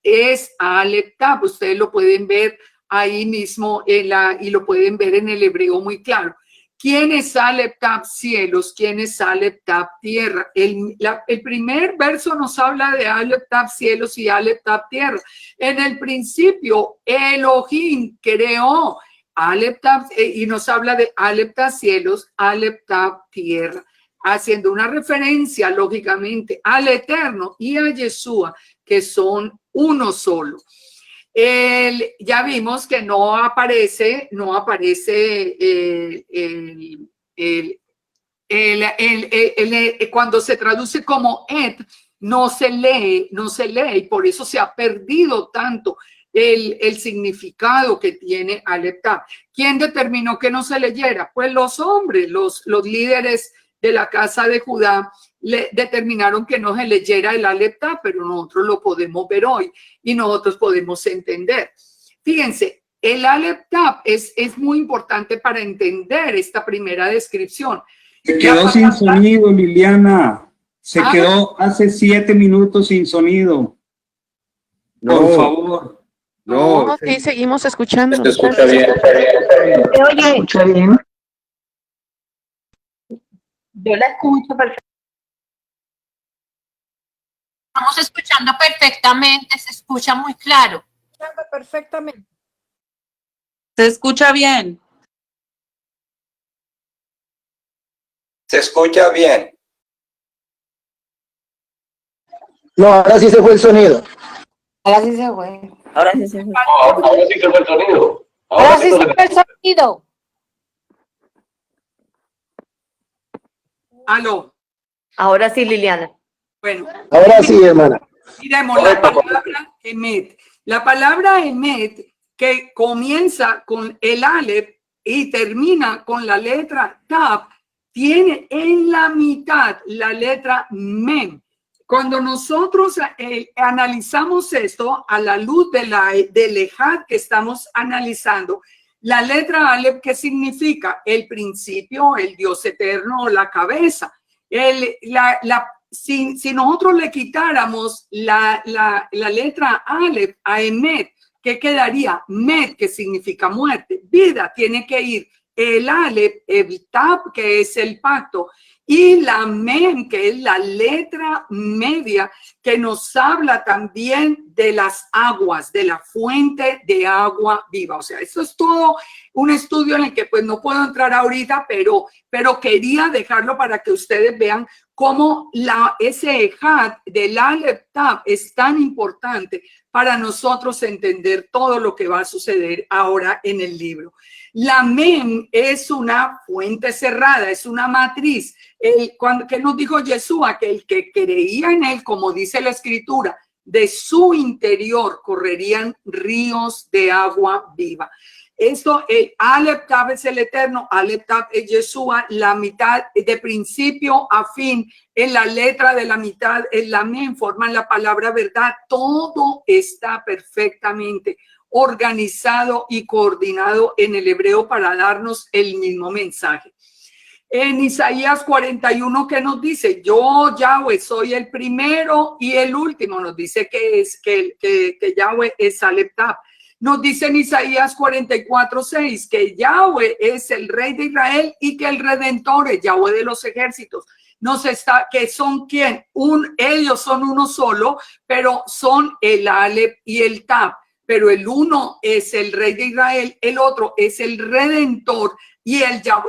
es Aleph Tav. Ustedes lo pueden ver ahí mismo y lo pueden ver en el hebreo muy claro. ¿Quién es Aleph Tav cielos? ¿Quién es Aleph Tav tierra? El primer verso nos habla de Aleph Tav cielos y Aleph Tav tierra. En el principio, Elohim creó Aleph Tav y nos habla de Aleph Tav cielos, Aleph Tav tierra, haciendo una referencia lógicamente al Eterno y a Yeshua, que son uno solo. Ya vimos que no aparece cuando se traduce como et, no se lee, y por eso se ha perdido tanto el significado que tiene Aleph Tav. ¿Quién determinó que no se leyera? Pues los hombres, los líderes de la casa de Judá determinaron que no se leyera el Aleph Tav, pero nosotros lo podemos ver hoy y nosotros podemos entender. Fíjense, el Aleph Tav es muy importante para entender esta primera descripción. Se quedó sin sonido, Liliana. Se quedó hace 7 minutos sin sonido. Por favor. No, sí, seguimos escuchando. Se escucha bien. ¿Se oye? ¿Escucha bien? Yo la escucho perfectamente. Estamos escuchando perfectamente, se escucha muy claro. Perfectamente. Se escucha bien. Se escucha bien. No, ahora sí se fue el sonido. Ahora sí se fue. Ahora sí se fue. Ahora sí se fue el sonido. Ahora sí se fue el sonido. Aló. Ahora sí, Liliana. Bueno. Ahora sí, hermana. Miremos la palabra Emet. La palabra Emet, que comienza con el Aleph y termina con la letra Tav, tiene en la mitad la letra Mem. Cuando nosotros analizamos esto a la luz del Ejad que estamos analizando, la letra Aleph, ¿qué significa? El principio, el Dios eterno, la cabeza. Si nosotros le quitáramos la letra Aleph a Emet, ¿qué quedaría? Met, que significa muerte. Vida, tiene que ir el Aleph, el Tav, que es el pacto, y la Mem, que es la letra media, que nos habla también de las aguas, de la fuente de agua viva. O sea, esto es todo un estudio en el que pues no puedo entrar ahorita, pero quería dejarlo para que ustedes vean cómo ese Ejad del Aleph Tav es tan importante para nosotros entender todo lo que va a suceder ahora en el libro. La Mem es una fuente cerrada, es una matriz. ¿Qué nos dijo Yeshua? Que el que creía en él, como dice la escritura, de su interior correrían ríos de agua viva. Esto, el Aleph Tav es el eterno, Aleph Tav es Yeshua, la mitad de principio a fin, en la letra de la mitad, en la Mem forman la palabra verdad. Todo está perfectamente organizado y coordinado en el hebreo para darnos el mismo mensaje. En Isaías 41, ¿qué nos dice? Yo, Yahweh, soy el primero y el último. Nos dice que Yahweh es Aleph Tav. Nos dice en Isaías 44:6 que Yahweh es el rey de Israel y que el redentor es Yahweh de los ejércitos. Que son quién? Ellos son uno solo, pero son el Aleph y el Tav. Pero el uno es el rey de Israel, el otro es el redentor y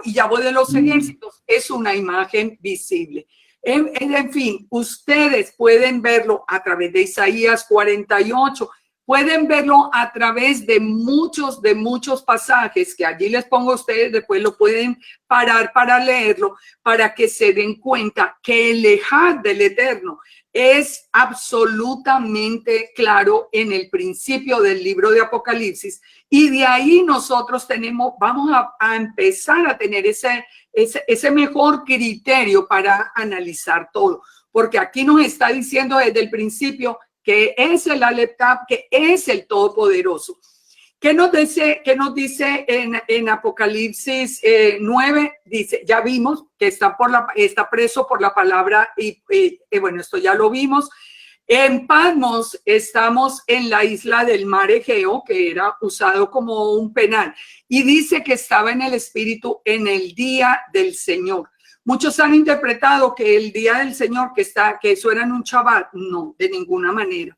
Yahweh de los ejércitos es una imagen visible. En fin, ustedes pueden verlo a través de Isaías 48. Pueden verlo a través de muchos pasajes que allí les pongo a ustedes, después lo pueden parar para leerlo, para que se den cuenta que el Ejad del Eterno es absolutamente claro en el principio del libro de Apocalipsis, y de ahí nosotros vamos a empezar a tener ese mejor criterio para analizar todo, porque aquí nos está diciendo desde el principio que es el Aleph Tav, que es el Todopoderoso. ¿Qué nos dice en Apocalipsis 9? Dice, ya vimos que está preso por la palabra y bueno, esto ya lo vimos. En Patmos estamos en la isla del mar Egeo, que era usado como un penal, y dice que estaba en el Espíritu en el día del Señor. Muchos han interpretado que el día del Señor, que eso era en un Shabbat. No, de ninguna manera.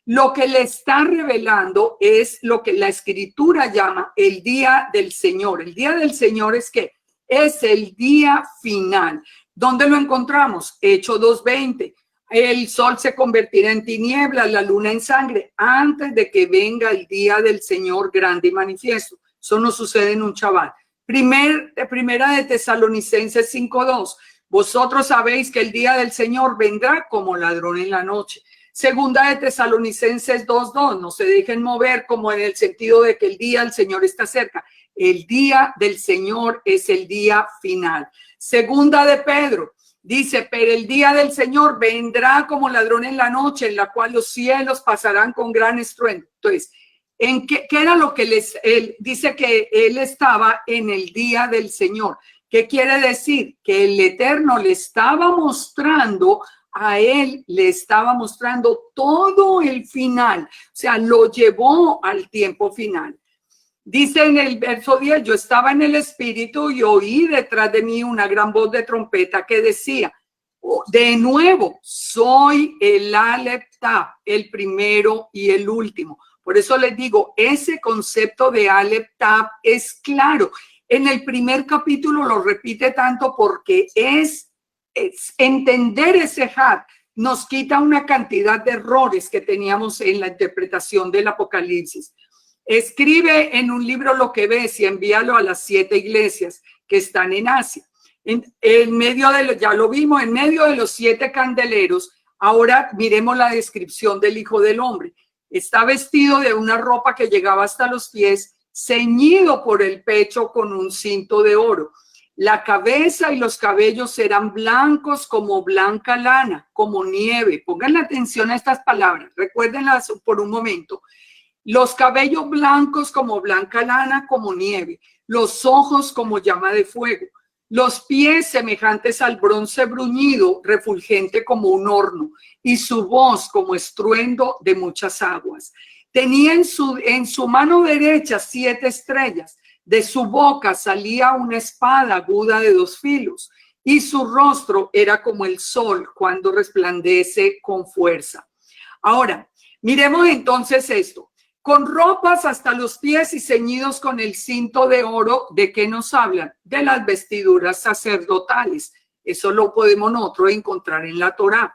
Lo que le está revelando es lo que la Escritura llama el día del Señor. El día del Señor es ¿qué? Es el día final. ¿Dónde lo encontramos? Hechos 2:20. El sol se convertirá en tinieblas, la luna en sangre, antes de que venga el día del Señor grande y manifiesto. Eso no sucede en un Shabbat. Primera de Tesalonicenses 5:2. Vosotros sabéis que el día del Señor vendrá como ladrón en la noche. Segunda de Tesalonicenses 2:2. No se dejen mover como en el sentido de que el día del Señor está cerca. El día del Señor es el día final. Segunda de Pedro. Dice, pero el día del Señor vendrá como ladrón en la noche, en la cual los cielos pasarán con gran estruendo. Entonces, ¿en qué era lo que él dice que él estaba en el día del Señor? ¿Qué quiere decir? Que el Eterno le estaba mostrando a él, le estaba mostrando todo el final. O sea, lo llevó al tiempo final. Dice en el verso 10, yo estaba en el Espíritu y oí detrás de mí una gran voz de trompeta que decía, de nuevo, soy el Aleph Tav, el primero y el último. Por eso les digo, ese concepto de Aleph Tav es claro. En el primer capítulo lo repite tanto porque es entender ese Had nos quita una cantidad de errores que teníamos en la interpretación del Apocalipsis. Escribe en un libro lo que ves y envíalo a las 7 iglesias que están en Asia. En medio ya lo vimos, en medio de los 7 candeleros. Ahora miremos la descripción del Hijo del Hombre. Está vestido de una ropa que llegaba hasta los pies, ceñido por el pecho con un cinto de oro. La cabeza y los cabellos eran blancos como blanca lana, como nieve. Pongan atención a estas palabras, recuérdenlas por un momento. Los cabellos blancos como blanca lana, como nieve. Los ojos como llama de fuego. Los pies semejantes al bronce bruñido, refulgente como un horno, y su voz como estruendo de muchas aguas. Tenía en su mano derecha 7 estrellas. De su boca salía una espada aguda de 2 filos, y su rostro era como el sol cuando resplandece con fuerza. Ahora, miremos entonces esto. Con ropas hasta los pies y ceñidos con el cinto de oro, ¿de qué nos hablan? De las vestiduras sacerdotales. Eso lo podemos nosotros encontrar en la Torá.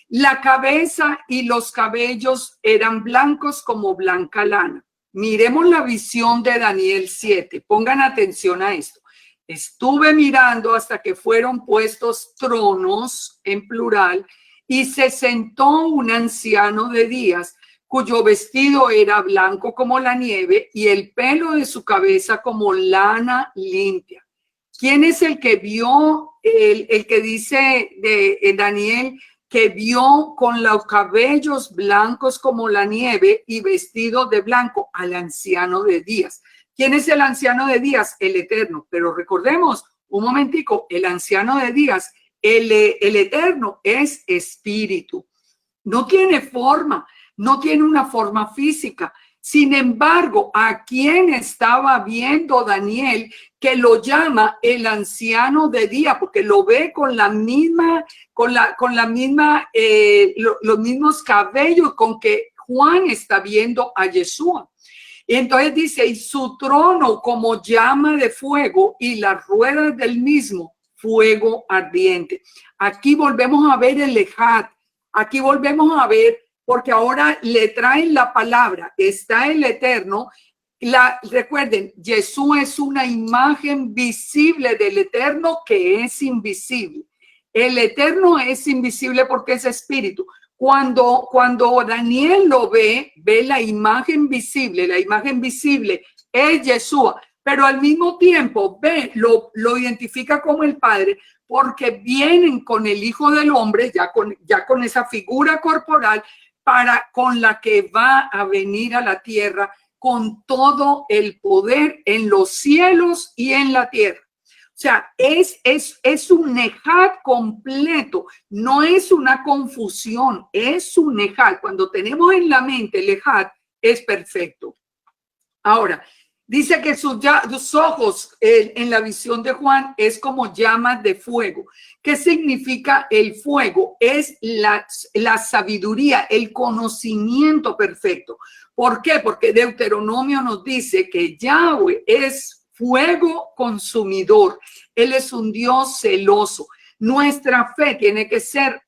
La cabeza y los cabellos eran blancos como blanca lana. Miremos la visión de Daniel 7. Pongan atención a esto. Estuve mirando hasta que fueron puestos tronos, en plural, y se sentó un anciano de días, cuyo vestido era blanco como la nieve y el pelo de su cabeza como lana limpia. ¿Quién es el que vio, el que dice de Daniel, que vio con los cabellos blancos como la nieve y vestido de blanco? Al anciano de días. ¿Quién es el anciano de días? El Eterno. Pero recordemos un momentico, el anciano de días, el Eterno es espíritu. No tiene forma, no tiene una forma física. Sin embargo, ¿a quién estaba viendo Daniel que lo llama el anciano de día? Porque lo ve con la misma, los mismos cabellos con que Juan está viendo a Yeshua. Y entonces dice, y su trono como llama de fuego y las ruedas del mismo fuego ardiente. Aquí volvemos a ver el Ejad. Aquí volvemos a ver porque ahora le traen la palabra, está el Eterno. Recuerden, Jesús es una imagen visible del Eterno que es invisible. El Eterno es invisible porque es espíritu. Cuando Daniel lo ve la imagen visible es Yeshua, pero al mismo tiempo lo identifica como el Padre, porque vienen con el Hijo del Hombre, ya con esa figura corporal, con la que va a venir a la tierra con todo el poder en los cielos y en la tierra. O sea, es un nejat completo, no es una confusión, es un nejat. Cuando tenemos en la mente el nejat, es perfecto. Ahora, dice que sus ojos en la visión de Juan es como llamas de fuego. ¿Qué significa el fuego? Es la sabiduría, el conocimiento perfecto. ¿Por qué? Porque Deuteronomio nos dice que Yahweh es fuego consumidor. Él es un Dios celoso. Nuestra fe tiene que ser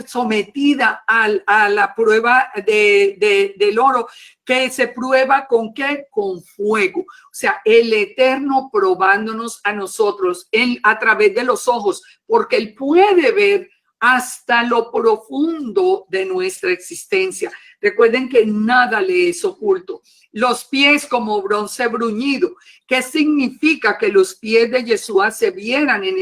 sometida a la prueba del oro, que se prueba ¿con qué? Con fuego. O sea, el Eterno probándonos a nosotros a través de los ojos, porque Él puede ver hasta lo profundo de nuestra existencia. Recuerden que nada le es oculto. Los pies como bronce bruñido. ¿Qué significa que los pies de Yeshua se vieran en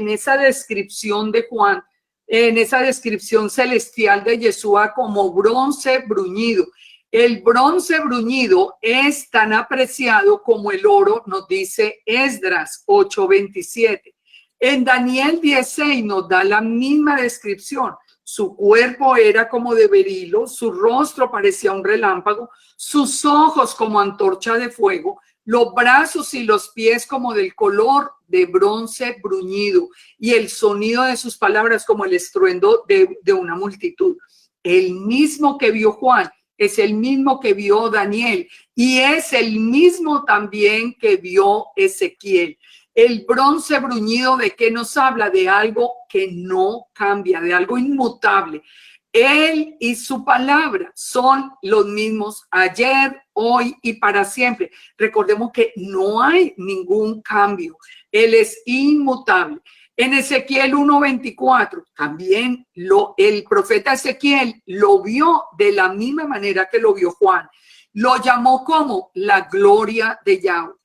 esa descripción de Juan, en esa descripción celestial de Yeshua como bronce bruñido? El bronce bruñido es tan apreciado como el oro, nos dice Esdras 8:27. En Daniel 10:6 nos da la misma descripción. Su cuerpo era como de berilo, su rostro parecía un relámpago, sus ojos como antorcha de fuego, los brazos y los pies como del color de bronce bruñido, y el sonido de sus palabras como el estruendo de una multitud. El mismo que vio Juan es el mismo que vio Daniel, y es el mismo también que vio Ezequiel. El bronce bruñido, ¿de qué nos habla? De algo que no cambia, de algo inmutable. Él y su palabra son los mismos ayer, hoy y para siempre. Recordemos que no hay ningún cambio. Él es inmutable. En Ezequiel 1:24, también el profeta Ezequiel lo vio de la misma manera que lo vio Juan. Lo llamó como la gloria de Yahweh.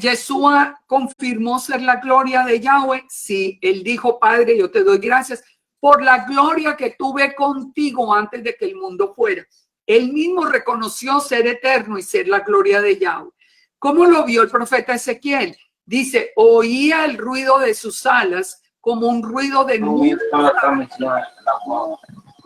Yeshua confirmó ser la gloria de Yahweh. Sí, él dijo: Padre, yo te doy gracias por la gloria que tuve contigo antes de que el mundo fuera. Él mismo reconoció ser eterno y ser la gloria de Yahweh. ¿Cómo lo vio el profeta Ezequiel? Dice: oía el ruido de sus alas como un ruido de nube,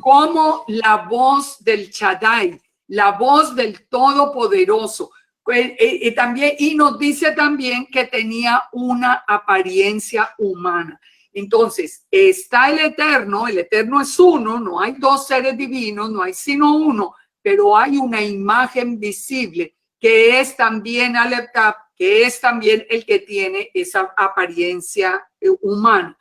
como la voz del Shaddai, la voz del Todopoderoso. Y nos dice también que tenía una apariencia humana. Entonces, está el Eterno es uno, no hay dos seres divinos, no hay sino uno, pero hay una imagen visible que es también Aleptab, que es también el que tiene esa apariencia humana.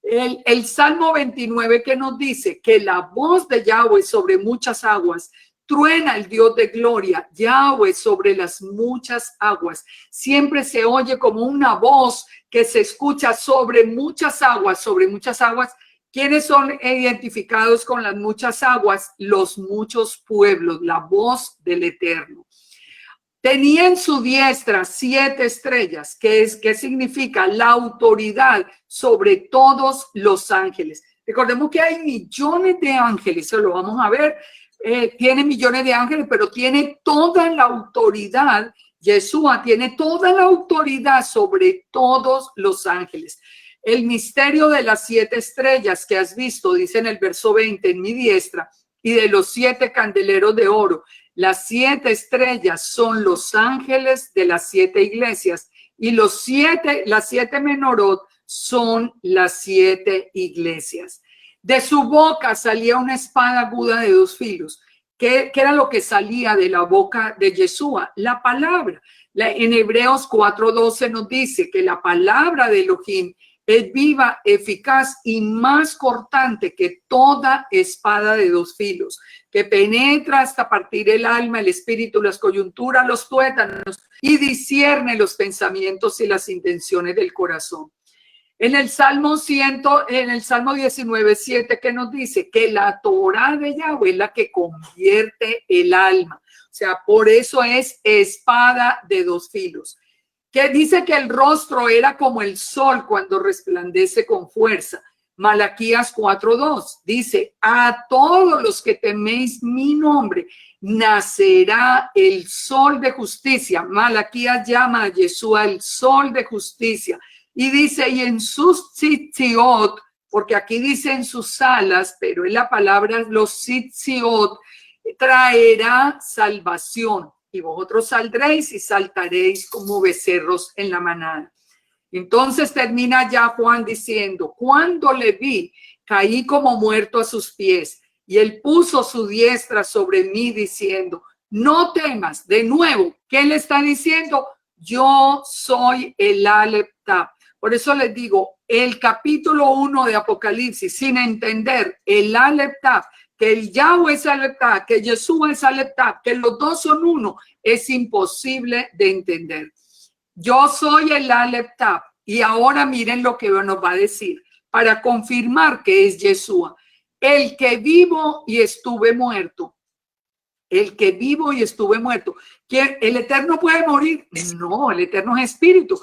El Salmo 29 que nos dice que la voz de Yahweh sobre muchas aguas, truena el Dios de gloria, Yahweh sobre las muchas aguas. Siempre se oye como una voz que se escucha sobre muchas aguas, sobre muchas aguas. ¿Quiénes son identificados con las muchas aguas? Los muchos pueblos, la voz del Eterno. Tenía en su diestra 7 estrellas, ¿qué significa? La autoridad sobre todos los ángeles. Recordemos que hay millones de ángeles, eso lo vamos a ver. Tiene millones de ángeles, pero tiene toda la autoridad. Yeshua tiene toda la autoridad sobre todos los ángeles. El misterio de las 7 estrellas que has visto, dice en el verso 20, en mi diestra, y de los 7 candeleros de oro. Las 7 estrellas son los ángeles de las 7 iglesias, y las 7 menorot son las 7 iglesias. De su boca salía una espada aguda de 2 filos. ¿Qué era lo que salía de la boca de Yeshua? La palabra. En Hebreos 4:12 nos dice que la palabra de Elohim es viva, eficaz y más cortante que toda espada de dos filos, que penetra hasta partir el alma, el espíritu, las coyunturas, los tuétanos y discierne los pensamientos y las intenciones del corazón. En el Salmo 19:7, que nos dice que la Torá de Yahweh es la que convierte el alma. O sea, por eso es espada de dos filos. Que dice que el rostro era como el sol cuando resplandece con fuerza. Malaquías 4:2 dice: a todos los que teméis mi nombre nacerá el sol de justicia. Malaquías llama a Yeshua el sol de justicia. Y dice, y en sus tzitziot, porque aquí dice en sus alas, pero en la palabra los tzitziot, traerá salvación. Y vosotros saldréis y saltaréis como becerros en la manada. Entonces termina ya Juan diciendo: cuando le vi, caí como muerto a sus pies, y él puso su diestra sobre mí diciendo: no temas. De nuevo, ¿qué le está diciendo? Yo soy el Aleph Taf. Por eso les digo, el capítulo 1 de Apocalipsis, sin entender el Aleph Taf, que el Yahweh es Aleph Taf, que Yeshua es Aleph Taf, que los dos son uno, es imposible de entender. Yo soy el Aleph Taf. Y ahora miren lo que nos va a decir para confirmar que es Yeshua. El que vivo y estuve muerto. El que vivo y estuve muerto. ¿El Eterno puede morir? No, el Eterno es espíritu.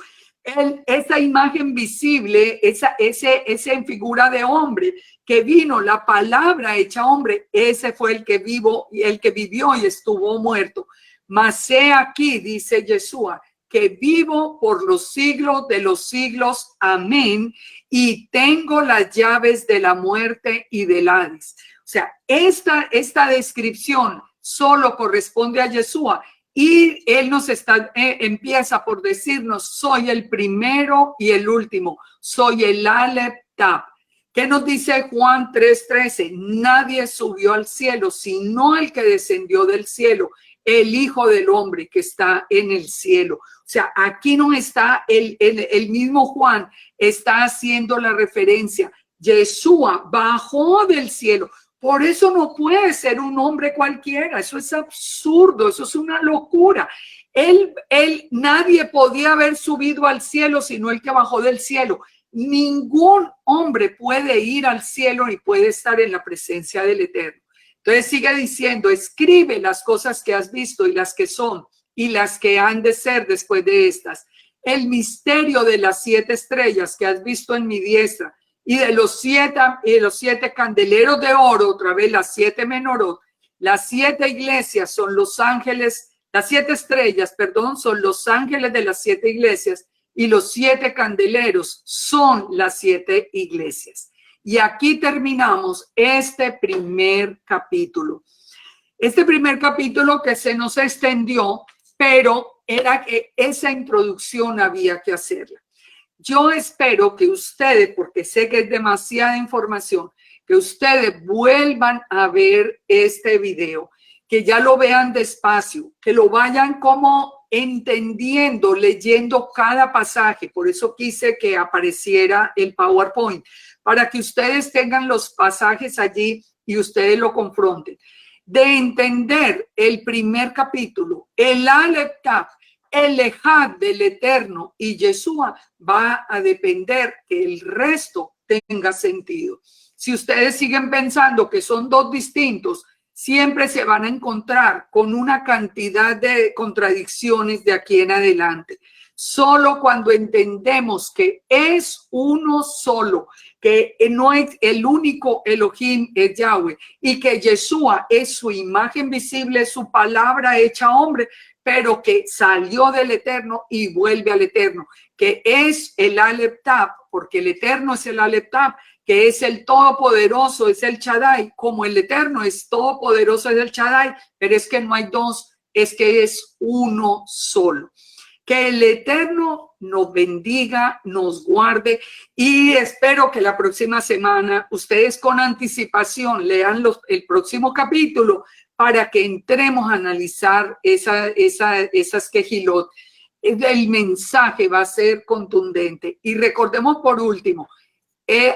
Esa imagen visible, esa en figura de hombre que vino, la palabra hecha hombre, ese fue el que vivió y estuvo muerto. Mas he aquí, dice Yeshua, que vivo por los siglos de los siglos. Amén. Y tengo las llaves de la muerte y del Hades. O sea, esta descripción solo corresponde a Yeshua. Y él empieza por decirnos: soy el primero y el último, soy el Aleph Taf. ¿Qué nos dice Juan 3:13? Nadie subió al cielo, sino el que descendió del cielo, el Hijo del Hombre que está en el cielo. O sea, aquí no está el mismo Juan, está haciendo la referencia. Yeshua bajó del cielo. Por eso no puede ser un hombre cualquiera. Eso es absurdo, eso es una locura. Nadie podía haber subido al cielo sino el que bajó del cielo. Ningún hombre puede ir al cielo ni puede estar en la presencia del Eterno. Entonces sigue diciendo: escribe las cosas que has visto y las que son y las que han de ser después de estas. El misterio de las 7 estrellas que has visto en mi diestra, y de los siete candeleros de oro, otra vez las 7 menorot. Las 7 iglesias son los ángeles, las 7 estrellas, perdón, son los ángeles de las 7 iglesias, y los 7 candeleros son las 7 iglesias. Y aquí terminamos este primer capítulo. Este primer capítulo que se nos extendió, pero era que esa introducción había que hacerla. Yo espero que ustedes, porque sé que es demasiada información, que ustedes vuelvan a ver este video, que ya lo vean despacio, que lo vayan como entendiendo, leyendo cada pasaje. Por eso quise que apareciera el PowerPoint, para que ustedes tengan los pasajes allí y ustedes lo confronten. De entender el primer capítulo, el Aleph Taf, el Ejad del Eterno y Yeshua, va a depender que el resto tenga sentido. Si ustedes siguen pensando que son dos distintos, siempre se van a encontrar con una cantidad de contradicciones de aquí en adelante. Solo cuando entendemos que es uno solo, que no es el único Elohim, es Yahweh, y que Yeshua es su imagen visible, su palabra hecha hombre, pero que salió del Eterno y vuelve al Eterno, que es el Aleph Taf, porque el Eterno es el Aleph Taf, que es el Todopoderoso, es el Shaddai, como el Eterno es Todopoderoso, es el Shaddai, pero es que no hay dos, es que es uno solo. Que el Eterno nos bendiga, nos guarde, y espero que la próxima semana ustedes con anticipación lean el próximo capítulo para que entremos a analizar esas quejilot. el mensaje va a ser contundente. Y recordemos por último,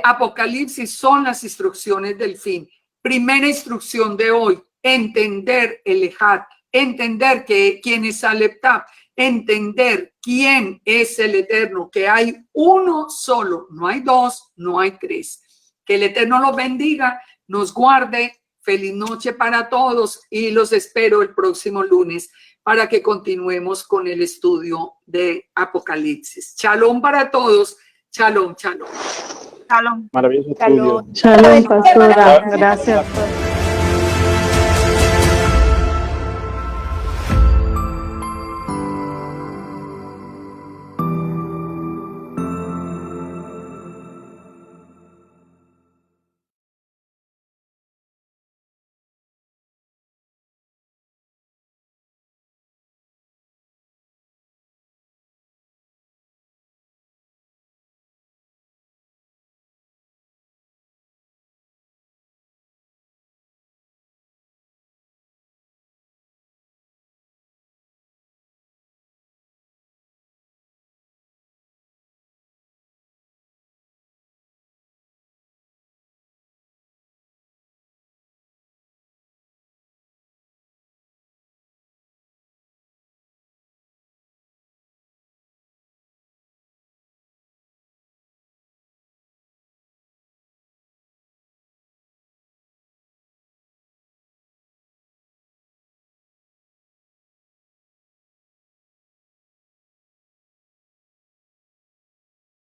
Apocalipsis son las instrucciones del fin. Primera instrucción de hoy, entender el Ejad, entender quién es Aleptab, entender quién es el Eterno, que hay uno solo, no hay dos, no hay tres. Que el Eterno los bendiga, nos guarde. Feliz noche para todos y los espero el próximo lunes para que continuemos con el estudio de Apocalipsis. Shalom para todos. Shalom, shalom. Shalom. Maravilloso Shalom. estudio. Shalom, pastora. Gracias.